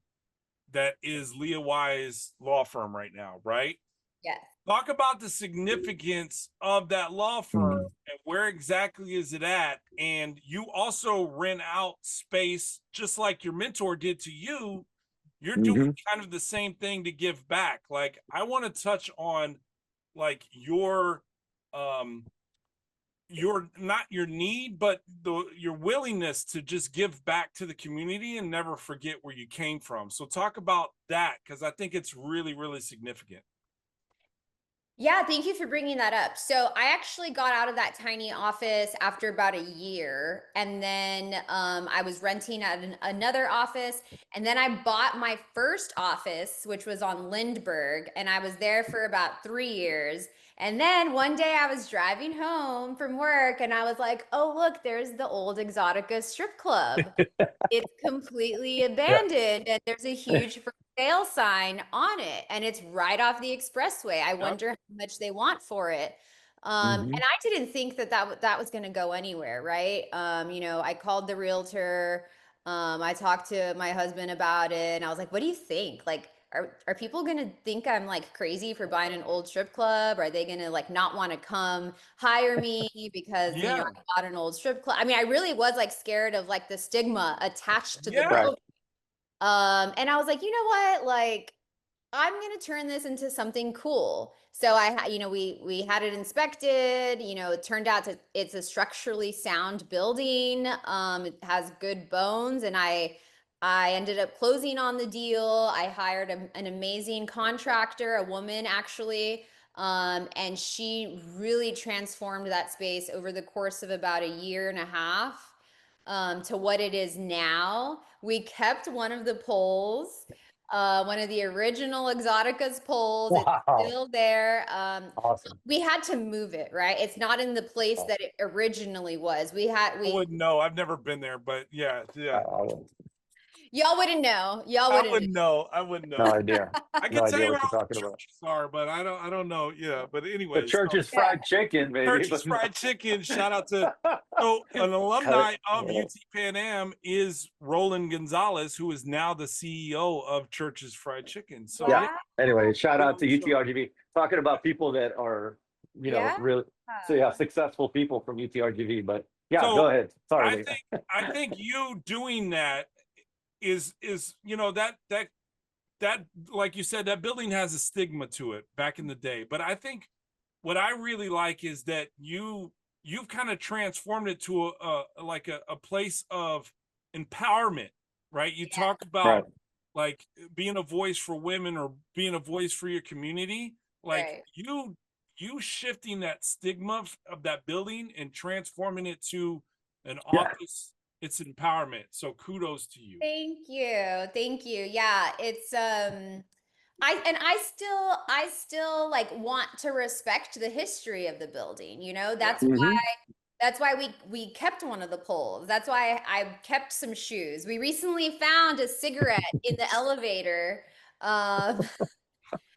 Speaker 6: that is Leah Wise law firm right now, right?
Speaker 5: Yes.
Speaker 6: Talk about the significance of that law firm and where exactly is it at? And you also rent out space just like your mentor did to you. You're doing kind of the same thing to give back. Like, I want to touch on like your not your need, but your willingness to just give back to the community and never forget where you came from. So talk about that, because I think it's really, really significant.
Speaker 5: Yeah, thank you for bringing that up. So I actually got out of that tiny office after about a year, and then I was renting at another office, and then I bought my first office, which was on Lindbergh, and I was there for about 3 years. And then one day I was driving home from work, and I was like, "Oh, look, there's the old Exotica strip club. It's completely abandoned, and there's a huge for sale sign on it, and it's right off the expressway. I wonder how much they want for it." And I didn't think that was going to go anywhere, right? I called the realtor. I talked to my husband about it, and I was like, "What do you think? Like, are people going to think I'm like crazy for buying an old strip club? Are they going to like not want to come hire me because I bought an old strip club?" I mean, I really was like scared of like the stigma attached to the building. And I was like, you know what? Like, I'm gonna turn this into something cool. So we had it inspected. It turned out it's a structurally sound building. It has good bones, and I ended up closing on the deal. I hired an amazing contractor, a woman actually, and she really transformed that space over the course of about a year and a half. To what it is now. We kept one of the poles, one of the original Exotica's poles. It's still there.
Speaker 7: Awesome.
Speaker 5: We had to move it, right? It's not in the place that it originally was.
Speaker 6: I wouldn't know. I've never been there, but yeah.
Speaker 5: Y'all wouldn't know.
Speaker 6: I wouldn't know.
Speaker 7: No idea.
Speaker 6: I can tell you where all the churches are, but I don't know. Yeah, but anyway,
Speaker 7: the church's fried chicken, baby.
Speaker 6: Church's fried chicken. Shout out to an alumni of UT Pan Am is Roland Gonzalez, who is now the CEO of Church's Fried Chicken. So
Speaker 7: anyway, shout out to UTRGV. Talking about people that are really successful people from UTRGV. But go ahead. Sorry.
Speaker 6: I think you doing that is that like you said, that building has a stigma to it back in the day. But I think what I really like is that you've kind of transformed it to a place of empowerment, right? You talk about like being a voice for women or being a voice for your community. Like you shifting that stigma of that building and transforming it to an office. It's empowerment. So kudos to you.
Speaker 5: Thank you. Yeah, it's I still like want to respect the history of the building. That's why we kept one of the poles. That's why I kept some shoes. We recently found a cigarette in the elevator.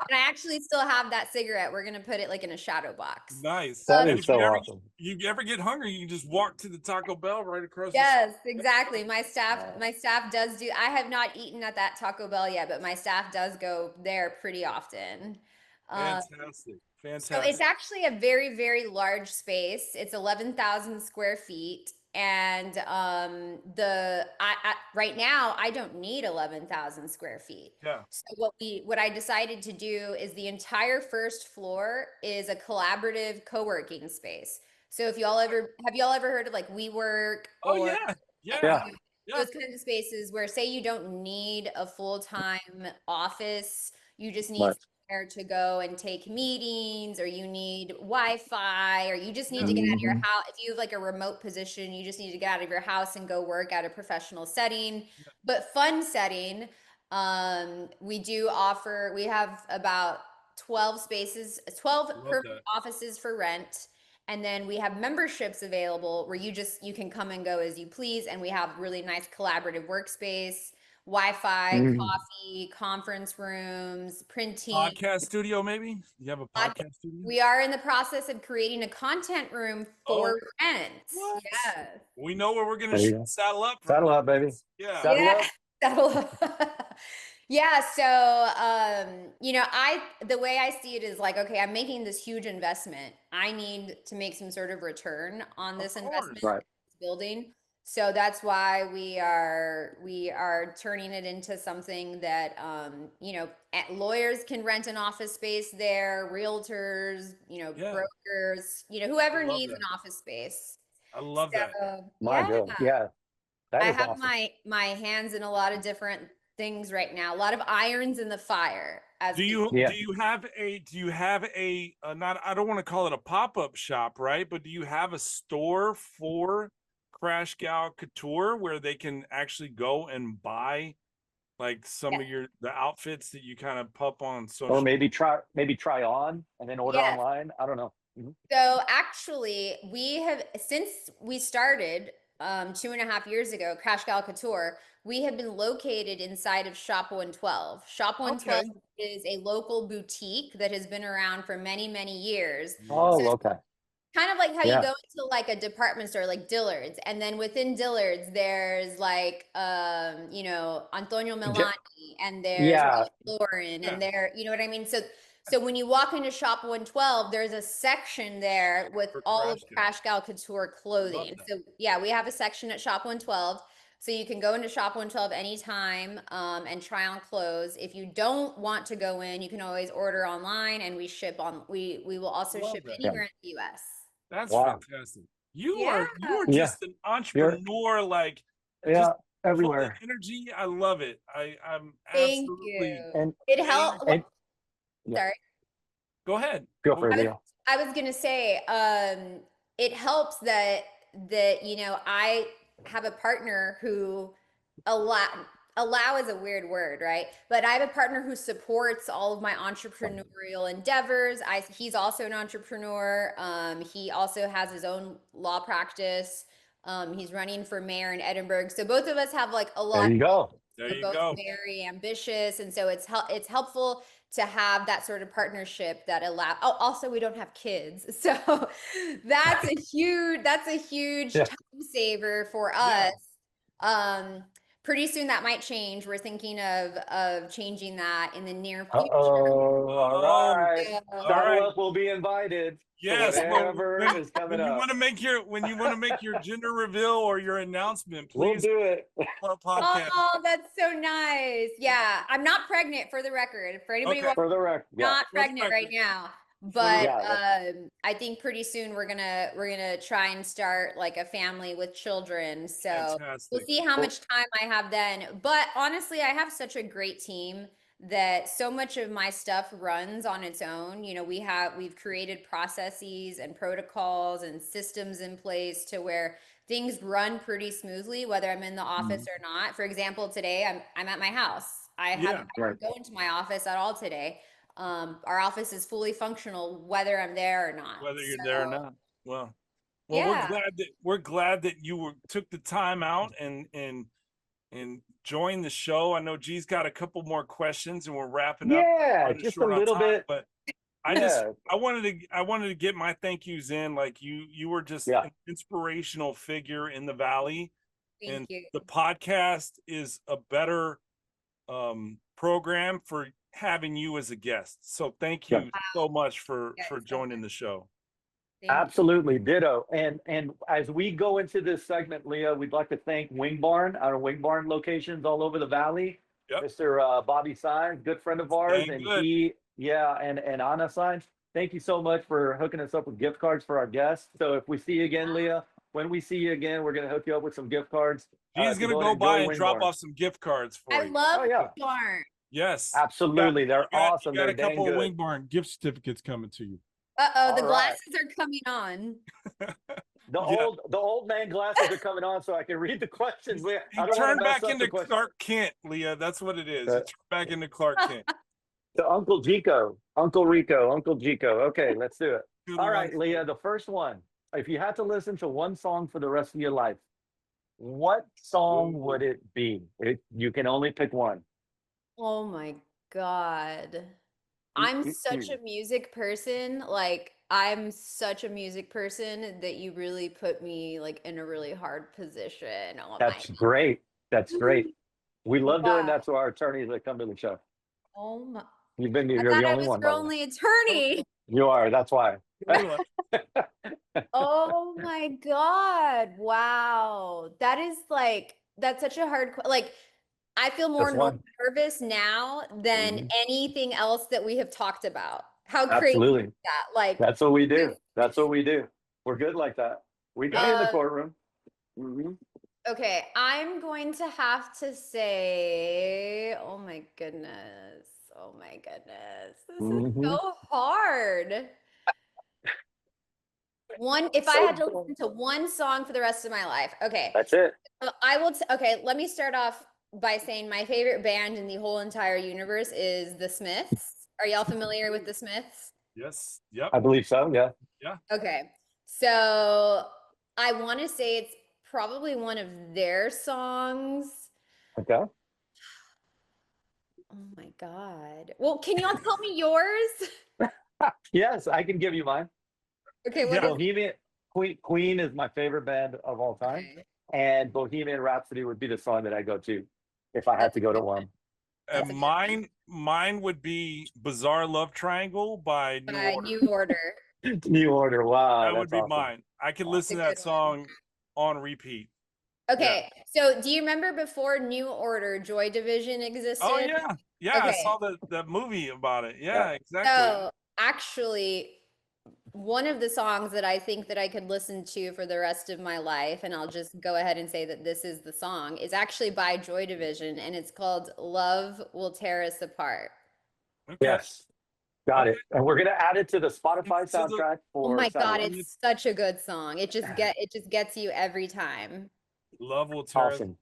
Speaker 5: And I actually still have that cigarette. We're gonna put it like in a shadow box.
Speaker 6: Nice.
Speaker 7: That is so awesome.
Speaker 6: You ever get hungry, you can just walk to the Taco Bell right across.
Speaker 5: Yes, exactly. My staff does do. I have not eaten at that Taco Bell yet, but my staff does go there pretty often.
Speaker 6: Fantastic.
Speaker 5: So it's actually a very, very large space. It's 11,000 square feet. And right now I don't need 11,000 square feet.
Speaker 6: Yeah.
Speaker 5: So what I decided to do is the entire first floor is a collaborative co-working space. So have y'all ever heard of like WeWork? Those kinds of spaces where say you don't need a full-time office, you just need somewhere to go and take meetings, or you need Wi-Fi, or you just need to get out of your house. If you have like a remote position, you just need to get out of your house and go work at a professional setting, but fun setting. We have about 12 spaces, 12 permanent offices for rent. And then we have memberships available where you can come and go as you please. And we have really nice collaborative workspace, Wi-Fi, coffee, conference rooms, printing.
Speaker 6: Podcast studio, maybe? You have a podcast studio?
Speaker 5: We are in the process of creating a content room for rent. Yes.
Speaker 6: We know where we're going to saddle up.
Speaker 7: Saddle up, baby.
Speaker 6: Yeah.
Speaker 5: Saddle up. Yeah, so the way I see it is like, okay, I'm making this huge investment. I need to make some sort of return on
Speaker 6: Of
Speaker 5: this
Speaker 6: course.
Speaker 5: investment
Speaker 7: Right.
Speaker 5: this building. So that's why we are turning it into something that lawyers can rent an office space there, realtors,
Speaker 6: Yeah,
Speaker 5: brokers,
Speaker 6: I
Speaker 5: whoever
Speaker 6: love
Speaker 5: needs an
Speaker 6: that.
Speaker 5: office space.
Speaker 6: I love that.
Speaker 5: So
Speaker 7: My
Speaker 5: yeah.
Speaker 7: God. Yeah, that
Speaker 5: I
Speaker 7: is
Speaker 5: have
Speaker 7: awesome.
Speaker 5: my hands in a lot of different things right now. A lot of irons in the fire, as
Speaker 6: Do
Speaker 5: people.
Speaker 6: you
Speaker 7: Yeah.
Speaker 6: have a not I don't want to call it a pop-up shop, right? But do you have a store for Crash Gal Couture where they can actually go and buy like some of
Speaker 5: Yes.
Speaker 6: the outfits that you kind of pup on
Speaker 7: Or
Speaker 6: social?
Speaker 7: maybe try on and then order
Speaker 5: Yes.
Speaker 7: online. I don't know. Mhm.
Speaker 5: So actually, we have since we started 2.5 years ago, Crash Gal Couture. We have been located inside of Shop 112. Shop 112
Speaker 6: Okay.
Speaker 5: is a local boutique that has been around for many, many years. So
Speaker 7: Oh,
Speaker 5: it's
Speaker 7: okay.
Speaker 5: kind of like how you
Speaker 7: Yeah.
Speaker 5: go into like a department store like Dillard's, and then within Dillard's there's like Antonio
Speaker 7: J-
Speaker 5: Milani, and there's
Speaker 7: yeah.
Speaker 5: Ralph Lauren,
Speaker 6: Yeah.
Speaker 5: and there, you know what I mean? So when you walk into Shop 112, there's a section there with
Speaker 6: For
Speaker 5: all of
Speaker 6: Crash Gal.
Speaker 5: Crash Gal Couture
Speaker 6: Love
Speaker 5: clothing.
Speaker 6: that.
Speaker 5: So yeah, we have a section at Shop 112. So you can go into Shop 112 anytime and try on clothes. If you don't want to go in, you can always order online, and we will also
Speaker 6: Love
Speaker 5: ship
Speaker 6: that.
Speaker 7: Yeah.
Speaker 5: anywhere in the US.
Speaker 6: That's
Speaker 7: Wow.
Speaker 6: fantastic. You
Speaker 5: Yeah.
Speaker 6: are
Speaker 7: Yeah.
Speaker 6: just an
Speaker 7: You're
Speaker 6: entrepreneur, like just
Speaker 7: yeah
Speaker 6: full of
Speaker 7: everywhere.
Speaker 6: energy. I love it. I'm
Speaker 5: Thank
Speaker 6: absolutely
Speaker 5: you.
Speaker 7: And
Speaker 5: It
Speaker 6: amazed.
Speaker 5: helped.
Speaker 7: and yeah.
Speaker 5: Sorry.
Speaker 6: Go ahead.
Speaker 7: Go
Speaker 6: What
Speaker 7: for it,
Speaker 5: I was
Speaker 7: Leo.
Speaker 5: I was gonna say, it helps that I have a partner who allow allow is a weird word, right? But I have a partner who supports all of my entrepreneurial endeavors. He's also an entrepreneur. He also has his own law practice. He's running for mayor in Edinburgh. So both of us have like a
Speaker 7: There
Speaker 5: lot.
Speaker 7: you go.
Speaker 6: There
Speaker 5: We're
Speaker 6: you
Speaker 5: both
Speaker 6: go.
Speaker 5: very ambitious, and so it's helpful to have that sort of partnership that allow. Oh, also we don't have kids, so that's a huge
Speaker 7: Yeah.
Speaker 5: time saver for
Speaker 6: Yeah.
Speaker 5: us. Um, Pretty soon that might change. We're thinking of changing that in the near future.
Speaker 7: Uh-oh. All
Speaker 6: Oh,
Speaker 7: right.
Speaker 5: So,
Speaker 6: all
Speaker 7: Saddle
Speaker 6: right.
Speaker 7: Up will be invited to
Speaker 6: Yes. Well,
Speaker 7: whatever is coming
Speaker 6: when you
Speaker 7: up.
Speaker 6: want to make your gender reveal or your announcement,
Speaker 7: We'll
Speaker 6: please
Speaker 7: do it.
Speaker 6: podcast.
Speaker 5: oh, that's so nice. Yeah, I'm not pregnant for the record. For anybody
Speaker 6: Okay.
Speaker 7: For the record. Yeah.
Speaker 5: not
Speaker 6: For the
Speaker 5: pregnant right
Speaker 6: record.
Speaker 5: now,
Speaker 6: For the
Speaker 5: but
Speaker 7: Yeah.
Speaker 5: I think pretty soon we're gonna try and start like a family with children. So we'll
Speaker 6: fantastic.
Speaker 5: see how much time I have then. But honestly, I have such a great team that so much of my stuff runs on its own. We've created processes and protocols and systems in place to where things run pretty smoothly, whether I'm in the office or not. For example, today I'm at my house.
Speaker 6: Yeah.
Speaker 5: I didn't go into my office at all today. Our office is fully functional whether I'm there or not.
Speaker 6: Whether you're there or
Speaker 5: So
Speaker 6: not. Well,
Speaker 5: yeah.
Speaker 6: we're glad that took the time out and joined the show. I know G's got a couple more questions and we're wrapping up
Speaker 7: Yeah.
Speaker 6: on a
Speaker 7: Just a
Speaker 6: short on
Speaker 7: little
Speaker 6: time,
Speaker 7: bit.
Speaker 6: but
Speaker 7: Yeah.
Speaker 6: I wanted to get my thank yous in. Like you were just
Speaker 7: Yeah.
Speaker 6: an inspirational figure in the Valley.
Speaker 5: Thank
Speaker 6: And
Speaker 5: you.
Speaker 6: the podcast is a better program for having you as a guest. So thank
Speaker 7: Yeah.
Speaker 6: you so much for
Speaker 5: Yeah, so
Speaker 6: joining the show.
Speaker 5: thank you.
Speaker 7: Absolutely, ditto. And as we go into this segment, Leah, we'd like to thank Wing Barn, our Wing Barn locations all over the valley.
Speaker 6: Yep.
Speaker 7: Mr. Bobby Signs, good friend of ours,
Speaker 6: Dang
Speaker 7: and
Speaker 6: good.
Speaker 7: and Anna Signs. Thank you so much for hooking us up with gift cards for our guests. So if we see you again, Leah, when we see you again, we're gonna hook you up with some gift cards.
Speaker 6: G's
Speaker 7: to
Speaker 6: gonna
Speaker 7: and
Speaker 6: go by
Speaker 7: enjoy
Speaker 6: and
Speaker 7: Wing
Speaker 6: drop
Speaker 7: Barn.
Speaker 6: off some gift cards for
Speaker 5: I
Speaker 6: you.
Speaker 5: love
Speaker 7: Oh yeah,
Speaker 5: Barn.
Speaker 6: Yes.
Speaker 7: absolutely. They're awesome.
Speaker 6: You got
Speaker 7: They're
Speaker 6: a couple
Speaker 7: dang
Speaker 6: of
Speaker 7: good.
Speaker 6: Wing Barn gift certificates coming to you.
Speaker 5: Uh-oh, the
Speaker 7: All right.
Speaker 5: glasses are coming on.
Speaker 7: The
Speaker 6: Yeah.
Speaker 7: old man glasses are coming on, so I can read the questions. Leah,
Speaker 6: He
Speaker 7: I don't want
Speaker 6: turned
Speaker 7: to mess
Speaker 6: back
Speaker 7: up
Speaker 6: into
Speaker 7: the question.
Speaker 6: Clark Kent, Leah. That's what it is. He
Speaker 7: Uh,
Speaker 6: turned back into Clark Kent.
Speaker 7: To Uncle Jico, Uncle Rico, Uncle Jico. Okay, let's do it.
Speaker 6: Good
Speaker 7: All
Speaker 6: one.
Speaker 7: right, Leah, the first one. If you had to listen to one song for the rest of your life, what song would it be? You can only pick one.
Speaker 5: Oh my God. I'm such a music person. Like, I'm such a music person that you really put me like in a really hard position. Oh my.
Speaker 7: That's great. That's great. We love doing
Speaker 5: Wow.
Speaker 7: that to our attorneys that come to the show.
Speaker 5: Oh my.
Speaker 7: You've been,
Speaker 5: I
Speaker 7: you're
Speaker 5: thought
Speaker 7: the
Speaker 5: I
Speaker 7: only
Speaker 5: was
Speaker 7: one.
Speaker 5: your
Speaker 7: by the way.
Speaker 5: only attorney.
Speaker 7: You are. That's why.
Speaker 6: Good one.
Speaker 5: Oh my God. Wow. That is like, that's such a hard, like, I feel more
Speaker 7: Just one.
Speaker 5: nervous now than
Speaker 7: Mhm.
Speaker 5: anything else that we have talked about. How crazy
Speaker 7: Absolutely.
Speaker 5: is that? Like,
Speaker 7: That's what we do. That's what we do. We're good like that. We can be in the courtroom. Mhm.
Speaker 5: okay, I'm going to have to say, oh my goodness. Oh my goodness. This is
Speaker 7: Mhm.
Speaker 5: so hard. If I
Speaker 7: So
Speaker 5: had to
Speaker 7: cool.
Speaker 5: listen to one song for the rest of my life. Okay.
Speaker 7: That's it.
Speaker 5: I will, okay, let me start off by saying my favorite band in the whole entire universe is the Smiths. Are y'all familiar with the Smiths?
Speaker 6: Yes. Yep.
Speaker 7: I believe so. Yeah.
Speaker 6: Yeah.
Speaker 5: Okay. So I want to say it's probably one of their songs.
Speaker 7: Okay.
Speaker 5: Oh my God. Well, can y'all tell me yours?
Speaker 7: Yes, I can give you mine.
Speaker 5: Okay, what
Speaker 6: Yeah.
Speaker 5: is
Speaker 7: Bohemian Queen is my favorite band of all time,
Speaker 5: okay.
Speaker 7: and Bohemian Rhapsody would be the song that I go to if I had
Speaker 5: That's
Speaker 7: to go to
Speaker 5: a good
Speaker 7: one.
Speaker 5: That's
Speaker 6: And
Speaker 5: a good
Speaker 6: mine would be Bizarre Love Triangle by New
Speaker 5: one.
Speaker 6: Order.
Speaker 5: New Order.
Speaker 7: New Order. Wow,
Speaker 6: That would
Speaker 7: that's
Speaker 6: be
Speaker 7: awesome.
Speaker 6: mine. I could
Speaker 5: That's
Speaker 6: listen
Speaker 5: a
Speaker 6: to that
Speaker 5: good one.
Speaker 6: song on repeat.
Speaker 5: Okay, so do you remember before New Order, Joy Division existed?
Speaker 6: Oh yeah. Yeah, I
Speaker 5: Okay,
Speaker 6: saw the movie about it.
Speaker 7: Yeah.
Speaker 6: Yeah, exactly.
Speaker 5: so actually, one of the songs that I think that I could listen to for the rest of my life, and I'll just go ahead and say that this is the song, is actually by Joy Division, and it's called Love Will Tear Us Apart.
Speaker 6: Okay.
Speaker 7: Yes, got
Speaker 6: Okay.
Speaker 7: it. And we're gonna add it to the Spotify
Speaker 6: To the-
Speaker 7: soundtrack
Speaker 5: Oh
Speaker 7: for
Speaker 5: my God,
Speaker 7: Satellite.
Speaker 5: it's such a good song. It just gets you every time.
Speaker 6: Love will tear us.
Speaker 7: Awesome.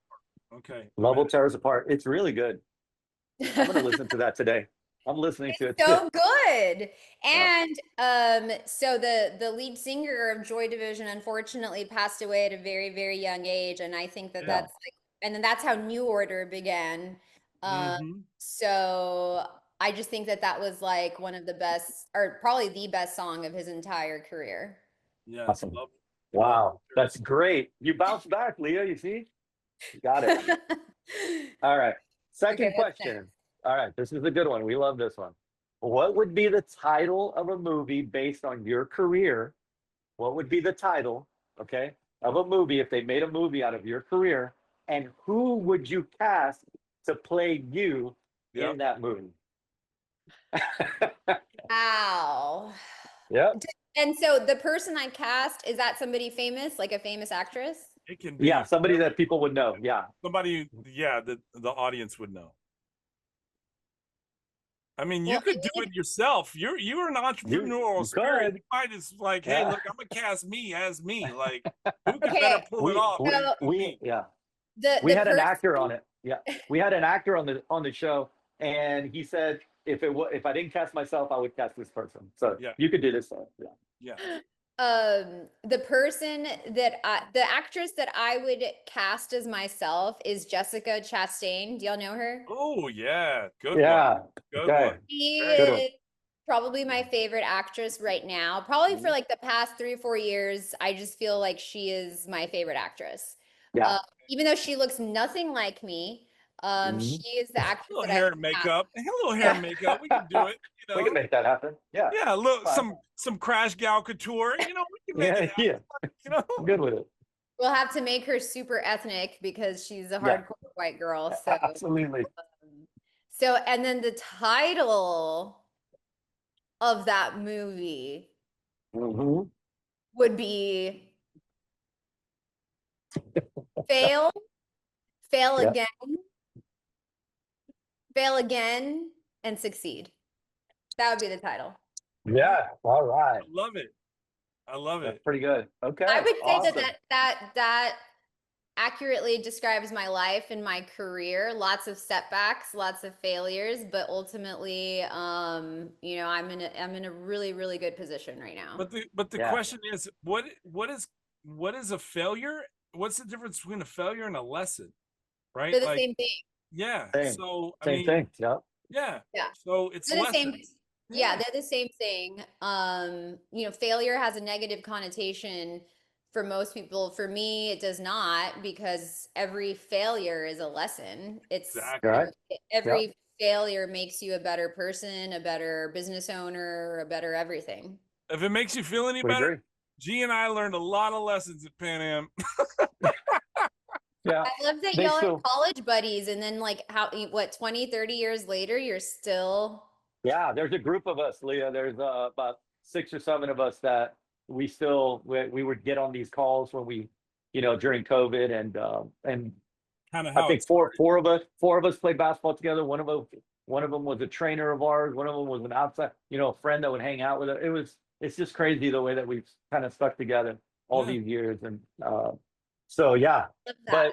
Speaker 6: Okay.
Speaker 7: Love will tear us apart. It's really good. I'm gonna listen to that today. I'm listening to it too.
Speaker 5: So good.
Speaker 7: Yeah.
Speaker 5: And so the lead singer of Joy Division unfortunately passed away at a very, very young age. And I think that
Speaker 6: Yeah.
Speaker 5: that's like, and then that's how New Order began.
Speaker 6: Mhm.
Speaker 5: So I just think that that was like one of the best, or probably the best song of his entire career.
Speaker 6: Yes.
Speaker 7: Awesome.
Speaker 6: Love
Speaker 7: Wow,
Speaker 6: will tear us
Speaker 7: that's great. You bounced back, Leah. You see? You got it. All right. Second
Speaker 5: Okay, what's
Speaker 7: question. All right, this is a good one. We love this one. What would be the title of a movie based on your career? What would be the title, okay, of a movie if they made a movie out of your career? And who would you cast to play you
Speaker 6: Yep.
Speaker 7: in that movie?
Speaker 5: Wow.
Speaker 7: Yep.
Speaker 5: And so the person I cast, is that somebody famous, like a famous actress?
Speaker 6: It can be
Speaker 7: Yeah, somebody that people would know. Yeah.
Speaker 6: somebody, yeah, the audience would know. I mean, you
Speaker 5: Well,
Speaker 6: could do it yourself. You're an entrepreneurial
Speaker 7: you
Speaker 6: spirit.
Speaker 7: could.
Speaker 6: You might just like, hey,
Speaker 7: Yeah.
Speaker 6: look, I'm gonna cast me as me. Like, who could
Speaker 5: Okay.
Speaker 6: better pull it
Speaker 7: We
Speaker 6: off? than
Speaker 5: So-
Speaker 6: me?
Speaker 7: yeah.
Speaker 5: The
Speaker 7: We had an
Speaker 5: person
Speaker 7: actor on it. Yeah, we had an actor on the show, and he said if I didn't cast myself, I would cast this person. So
Speaker 6: Yeah.
Speaker 7: you could do this. Yeah.
Speaker 6: Yeah.
Speaker 5: the person the actress that I would cast as myself is Jessica Chastain. Do y'all know her?
Speaker 6: Oh yeah, good one.
Speaker 7: Yeah.
Speaker 6: Good
Speaker 7: Okay.
Speaker 6: one.
Speaker 5: She
Speaker 7: Good one.
Speaker 5: is probably my favorite actress right now. Probably for like the past 3 or 4 years, I just feel like she is my favorite actress.
Speaker 7: Yeah.
Speaker 5: Even though she looks nothing like me,
Speaker 7: Mhm.
Speaker 5: she is the
Speaker 6: A
Speaker 5: actress
Speaker 6: little
Speaker 5: that I
Speaker 6: hair
Speaker 5: would
Speaker 6: and
Speaker 5: cast.
Speaker 6: makeup. A little hair and makeup. We can do it. You know.
Speaker 7: We can make that happen. Yeah.
Speaker 6: Yeah, look,
Speaker 7: Fine.
Speaker 6: some crash gal couture. You know, we can make
Speaker 7: Yeah.
Speaker 6: it happen.
Speaker 7: Yeah.
Speaker 6: You know.
Speaker 7: I'm good with it.
Speaker 5: We'll have to make her super ethnic because she's a
Speaker 7: Yeah.
Speaker 5: hardcore white girl. So
Speaker 7: Absolutely.
Speaker 5: and then the title of that movie
Speaker 7: Mhm.
Speaker 5: would be Fail, Fail
Speaker 7: Yeah.
Speaker 5: Again, Fail Again, and Succeed. That would be the title.
Speaker 7: Yeah. All right.
Speaker 6: I love it. I love
Speaker 7: That's
Speaker 6: it.
Speaker 7: pretty good. Okay.
Speaker 5: I would say
Speaker 7: awesome.
Speaker 5: that accurately describes my life and my career. Lots of setbacks, lots of failures, but ultimately, you know, I'm in a really, really good position right now.
Speaker 6: But the
Speaker 7: Yeah.
Speaker 6: question is, what is a failure? What's the difference between a failure and a lesson? Right?
Speaker 5: They're the
Speaker 6: Like,
Speaker 5: same thing.
Speaker 6: yeah.
Speaker 7: Same.
Speaker 6: So I
Speaker 7: Same
Speaker 6: mean,
Speaker 7: thing. Yeah.
Speaker 6: yeah.
Speaker 5: Yeah.
Speaker 6: So it's
Speaker 5: They're the same.
Speaker 6: lessons.
Speaker 5: Yeah, they're the same thing. You know, failure has a negative connotation for most people. For me, it does not, because every failure is a lesson. It's,
Speaker 6: Exactly.
Speaker 7: Right.
Speaker 5: every failure makes you a better person, a better business owner, a better everything.
Speaker 6: If it makes you feel any
Speaker 7: We
Speaker 6: better,
Speaker 7: agree.
Speaker 6: G and I learned a lot of lessons at Pan Am.
Speaker 7: Yeah.
Speaker 5: I love that
Speaker 7: They
Speaker 5: y'all
Speaker 7: still,
Speaker 5: are college buddies, and then like how, what, 20, 30 years later, you're still.
Speaker 7: yeah, there's a group of us, Leah. There's about 6 or 7 of us that we would get on these calls when we, during COVID, and
Speaker 6: Kind of
Speaker 7: I
Speaker 6: how
Speaker 7: think
Speaker 6: it's
Speaker 7: four of us played basketball together. One of them was a trainer of ours. One of them was an outside, friend that would hang out with us. It's just crazy the way that we've kind of stuck together all
Speaker 6: Yeah.
Speaker 7: these years. And so, yeah.
Speaker 5: Love that.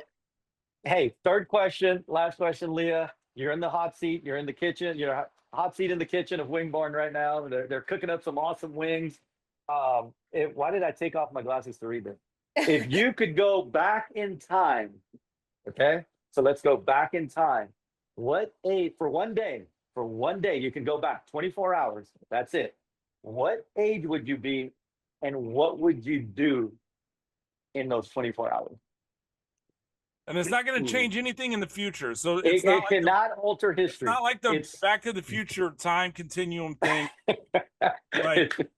Speaker 7: But hey, third question, last question, Leah. You're in the hot seat. You're in the kitchen. You're hot seat in the kitchen of Wing Barn right now. They're cooking up some awesome wings. Why did I take off my glasses to read this? If you could go back in time, okay? So let's go back in time. What age for one day? For one day, you can go back 24 hours. That's it. What age would you be, and what would you do in those 24 hours?
Speaker 6: And it's not going to change anything in the future. So
Speaker 7: It,
Speaker 6: it's not
Speaker 7: it
Speaker 6: like
Speaker 7: cannot alter
Speaker 6: it's
Speaker 7: history.
Speaker 6: not like the
Speaker 7: It's
Speaker 6: Back to the Future time continuum thing. Like,
Speaker 7: it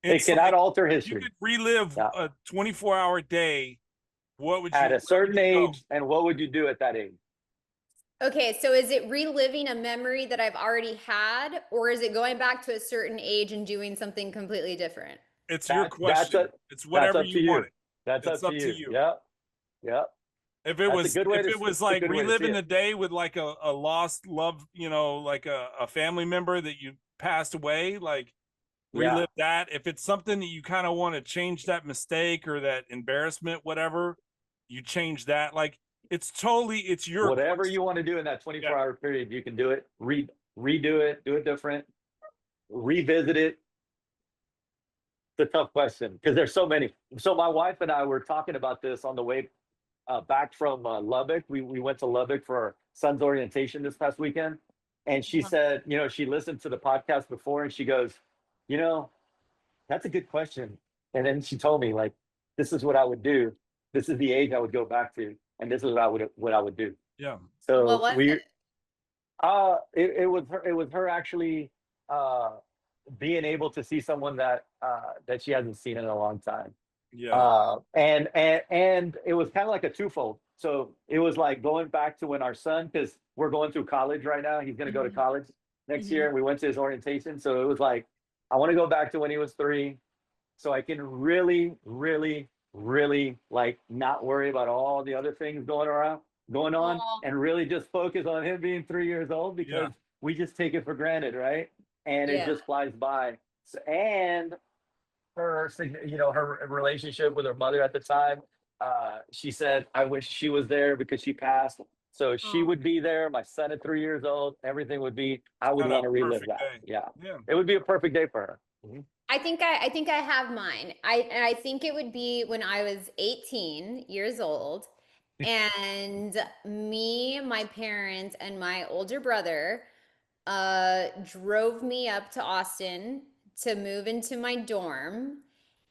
Speaker 6: it's
Speaker 7: cannot
Speaker 6: like
Speaker 7: alter
Speaker 6: you
Speaker 7: history
Speaker 6: could relive
Speaker 7: Yeah.
Speaker 6: a 24-hour day. What would you
Speaker 7: at a
Speaker 6: where would
Speaker 7: certain
Speaker 6: you go?
Speaker 7: age. And what would you do at that age?
Speaker 5: Okay, so is it reliving a memory that I've already had, or is it going back to a certain age and doing something completely different?
Speaker 6: It's your
Speaker 7: That's
Speaker 6: question. It's
Speaker 7: that's
Speaker 6: whatever
Speaker 7: up to
Speaker 6: you want
Speaker 7: you.
Speaker 6: it.
Speaker 7: That's
Speaker 6: It's
Speaker 7: up to you.
Speaker 6: you.
Speaker 7: Yep. Yep.
Speaker 6: If
Speaker 7: That's a good way
Speaker 6: if
Speaker 7: to
Speaker 6: it was
Speaker 7: that's a
Speaker 6: like
Speaker 7: good way to see
Speaker 6: reliving
Speaker 7: it.
Speaker 6: the day with like a lost love, like a family member that you passed away, like
Speaker 7: Yeah.
Speaker 6: relive that. If it's something that you kind of want to change that mistake or that embarrassment, whatever, you change that. Like it's your
Speaker 7: Whatever
Speaker 6: question.
Speaker 7: you want to do in that 24
Speaker 6: Yeah.
Speaker 7: hour period, you can do it. Redo it, do it different, revisit it. It's a tough question because there's so many. So my wife and I were talking about this on the way back from Lubbock. We went to Lubbock for our son's orientation this past weekend. And she
Speaker 5: Uh-huh.
Speaker 7: said, she listened to the podcast before and she goes, you know, that's a good question. And then she told me, like, this is what I would do. This is the age I would go back to, and this is what I would do.
Speaker 6: Yeah.
Speaker 5: What
Speaker 7: So
Speaker 5: was it?
Speaker 7: it was her actually uh being able to see someone that she hasn't seen in a long time.
Speaker 6: Yeah.
Speaker 7: And it was kind of like a twofold. So it was like going back to when our son, because we're going through college right now. He's going to go to
Speaker 5: Mhm.
Speaker 7: college next
Speaker 5: Mhm.
Speaker 7: year. We went to his orientation. So it was like, I want to go back to when he was 3 so I can really, really, really like not worry about all the other things going on
Speaker 5: Aw.
Speaker 7: and really just focus on him being 3 years old because we just take it for granted, right? And it
Speaker 5: Yeah.
Speaker 7: just flies by. So, and her relationship with her mother at the time, she said, I wish she was there because she passed. So she
Speaker 5: Aw.
Speaker 7: would be there. My son at 3 years old, everything would be, I would
Speaker 6: Kinda
Speaker 7: want to
Speaker 6: a
Speaker 7: relive
Speaker 6: perfect
Speaker 7: that.
Speaker 6: day.
Speaker 7: Yeah.
Speaker 6: Yeah.
Speaker 7: It would be a perfect day for her. Mhm.
Speaker 5: I think I have mine. I think it would be when I was 18 years old, and me, my parents, and my older brother drove me up to Austin to move into my dorm.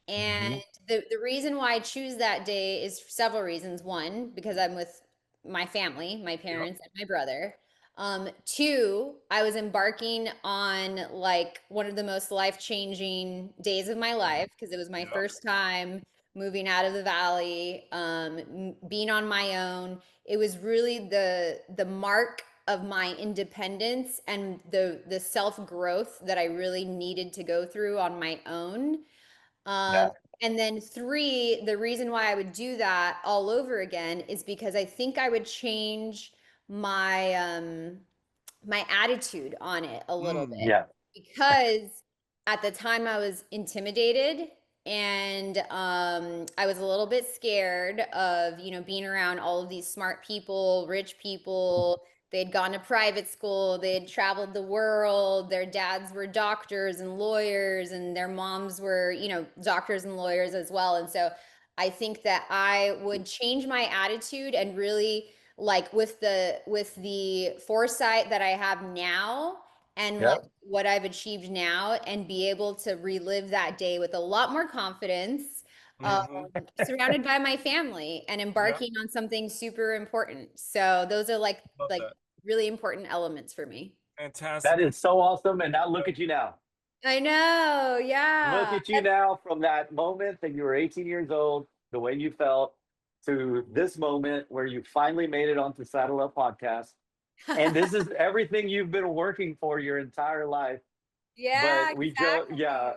Speaker 5: And
Speaker 7: Mhm.
Speaker 5: the reason why I choose that day is several reasons. One, because I'm with my family, my parents, and my brother. Two, I was embarking on like one of the most life-changing days of my life because it was my first time moving out of the valley, being on my own. It was really the mark of my independence and the self-growth that I really needed to go through on my own.
Speaker 7: Yeah.
Speaker 5: And then three, the reason why I would do that all over again is because I think I would change my my attitude on it a little bit,
Speaker 7: Yeah.
Speaker 5: because at the time I was intimidated, and I was a little bit scared of, being around all of these smart people, rich people. They'd gone to private school, they had traveled the world, their dads were doctors and lawyers, and their moms were, doctors and lawyers as well. And so I think that I would change my attitude and really, like, with the foresight that I have now and
Speaker 7: Yeah.
Speaker 5: what I've achieved now, and be able to relive that day with a lot more confidence, surrounded by my family and embarking on something super important. So those are like
Speaker 6: that.
Speaker 5: really important elements for me.
Speaker 6: Fantastic.
Speaker 7: That is so awesome. And now look at you now.
Speaker 5: I know,
Speaker 7: Look
Speaker 5: yeah.
Speaker 7: at you now from that moment that you were 18 years old, the way you felt, to this moment where you finally made it onto Saddle Up Podcast. And this is everything you've been working for your entire life.
Speaker 5: Yeah,
Speaker 7: But we joke, yeah,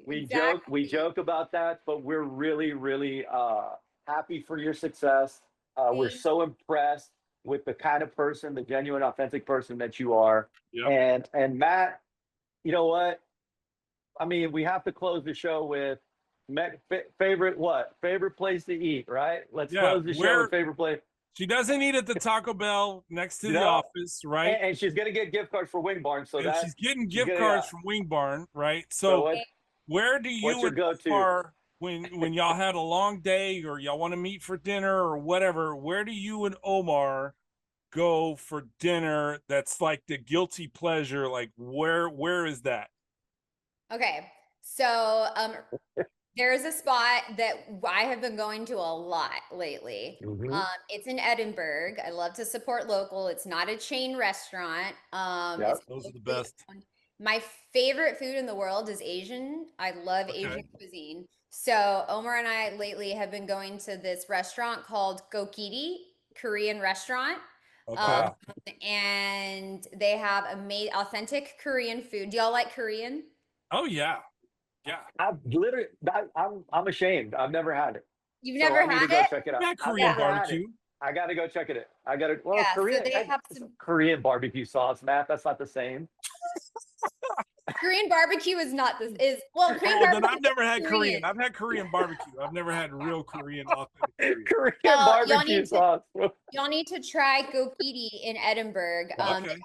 Speaker 5: exactly.
Speaker 7: we joke about that, but we're really, really happy for your success. We're so impressed with the kind of person, the genuine, authentic person that you are.
Speaker 6: Yep.
Speaker 7: And Matt, you know what? I mean, we have to close the show with favorite place to eat, right? Let's close the show with favorite place.
Speaker 6: She doesn't eat at the Taco Bell next to the
Speaker 7: No.
Speaker 6: office, right?
Speaker 7: And she's gonna get gift cards for Wing Barn, so
Speaker 6: And
Speaker 7: that
Speaker 6: she's getting gift cards from Wing Barn, right?
Speaker 7: So
Speaker 6: So where do
Speaker 7: what's
Speaker 6: you
Speaker 7: your
Speaker 6: and
Speaker 7: go-to?
Speaker 6: Omar, when y'all had a long day or y'all want to meet for dinner or whatever, where do you and Omar go for dinner that's like the guilty pleasure? Like where is that?
Speaker 5: Okay. So there's a spot that I have been going to a lot lately. It's in Edinburgh. I love to support local. It's not a chain restaurant. It's
Speaker 6: Those are the best.
Speaker 5: My favorite food in the world is Asian. I love Asian cuisine. So Omar and I lately have been going to this restaurant called Gokiri, Korean restaurant. And they have authentic Korean food. Do y'all like Korean?
Speaker 6: Oh yeah. Yeah.
Speaker 7: I've literally, I'm ashamed. I've never had it.
Speaker 5: You've never
Speaker 7: I need
Speaker 5: had
Speaker 7: to go
Speaker 5: it?
Speaker 7: check it out.
Speaker 6: Yeah, Korean barbecue.
Speaker 7: I got to go check it. I got to. Well,
Speaker 5: Yeah, so
Speaker 7: Korean.
Speaker 5: they have some
Speaker 7: Korean barbecue sauce, Matt. That's not the same.
Speaker 5: Korean barbecue is not this is well Korean
Speaker 6: Then
Speaker 5: barbecue.
Speaker 6: I've never had Korean. I've had Korean barbecue. I've never had real Korean authentic Korean.
Speaker 7: Korean barbecue sauce.
Speaker 5: Y'all need to try Gokiri in Edinburgh. They have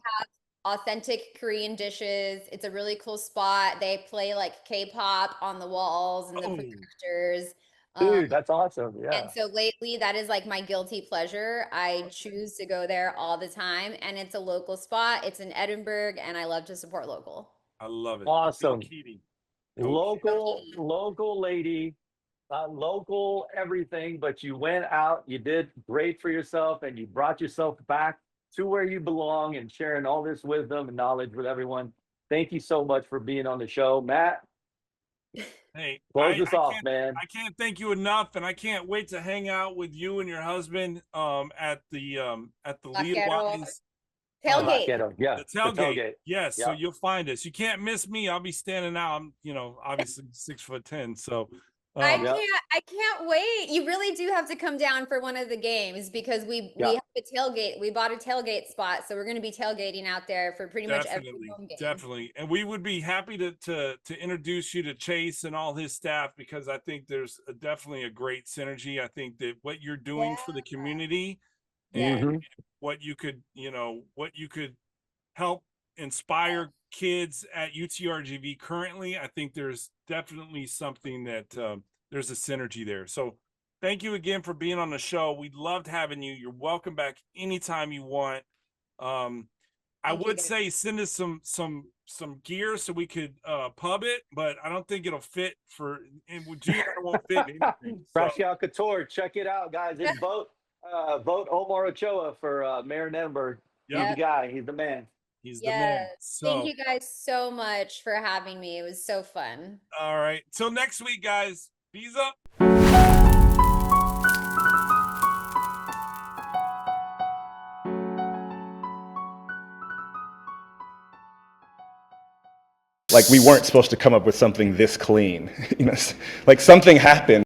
Speaker 5: authentic Korean dishes. It's a really cool spot. They play like K-pop on the walls and the projectors.
Speaker 7: Dude, that's awesome. Yeah.
Speaker 5: And so lately, that is like my guilty pleasure. I choose to go there all the time, and it's a local spot. It's in Edinburgh, and I love to support local.
Speaker 6: I love it.
Speaker 7: Awesome.
Speaker 6: Local
Speaker 7: lady, local everything, but you went out, you did great for yourself, and you brought yourself back to where you belong and sharing all this wisdom and knowledge with everyone. Thank you so much for being on the show, Matt.
Speaker 6: Hey,
Speaker 7: close us off, man.
Speaker 6: I can't thank you enough, and I can't wait to hang out with you and your husband at the Leah Watkins
Speaker 5: tailgate.
Speaker 6: The tailgate. Yes, so you'll find us. You can't miss me. I'll be standing out. I'm, obviously 6'10", so
Speaker 5: I can't wait. You really do have to come down for one of the games because we have a tailgate. We bought a tailgate spot, so we're going to be tailgating out there for pretty much every home game.
Speaker 6: Definitely, and we would be happy to introduce you to Chase and all his staff because I think there's definitely a great synergy. I think that what you're doing for the community and what you could help inspire kids at UTRGV currently, I think there's definitely something that there's a synergy there. So thank you again for being on the show. We loved having you. You're welcome back anytime you want. I would say send us some gear so we could pub it, but I don't think it'll fit it won't fit anything.
Speaker 7: Racial Couture, check it out, guys. And vote Omar Ochoa for Mayor of Edinburgh. He's the guy. He's the man.
Speaker 6: He's the man.
Speaker 5: Thank you guys so much for having me. It was so fun.
Speaker 6: All right. Till next week, guys. Peace up.
Speaker 8: Like we weren't supposed to come up with something this clean. Like something happened.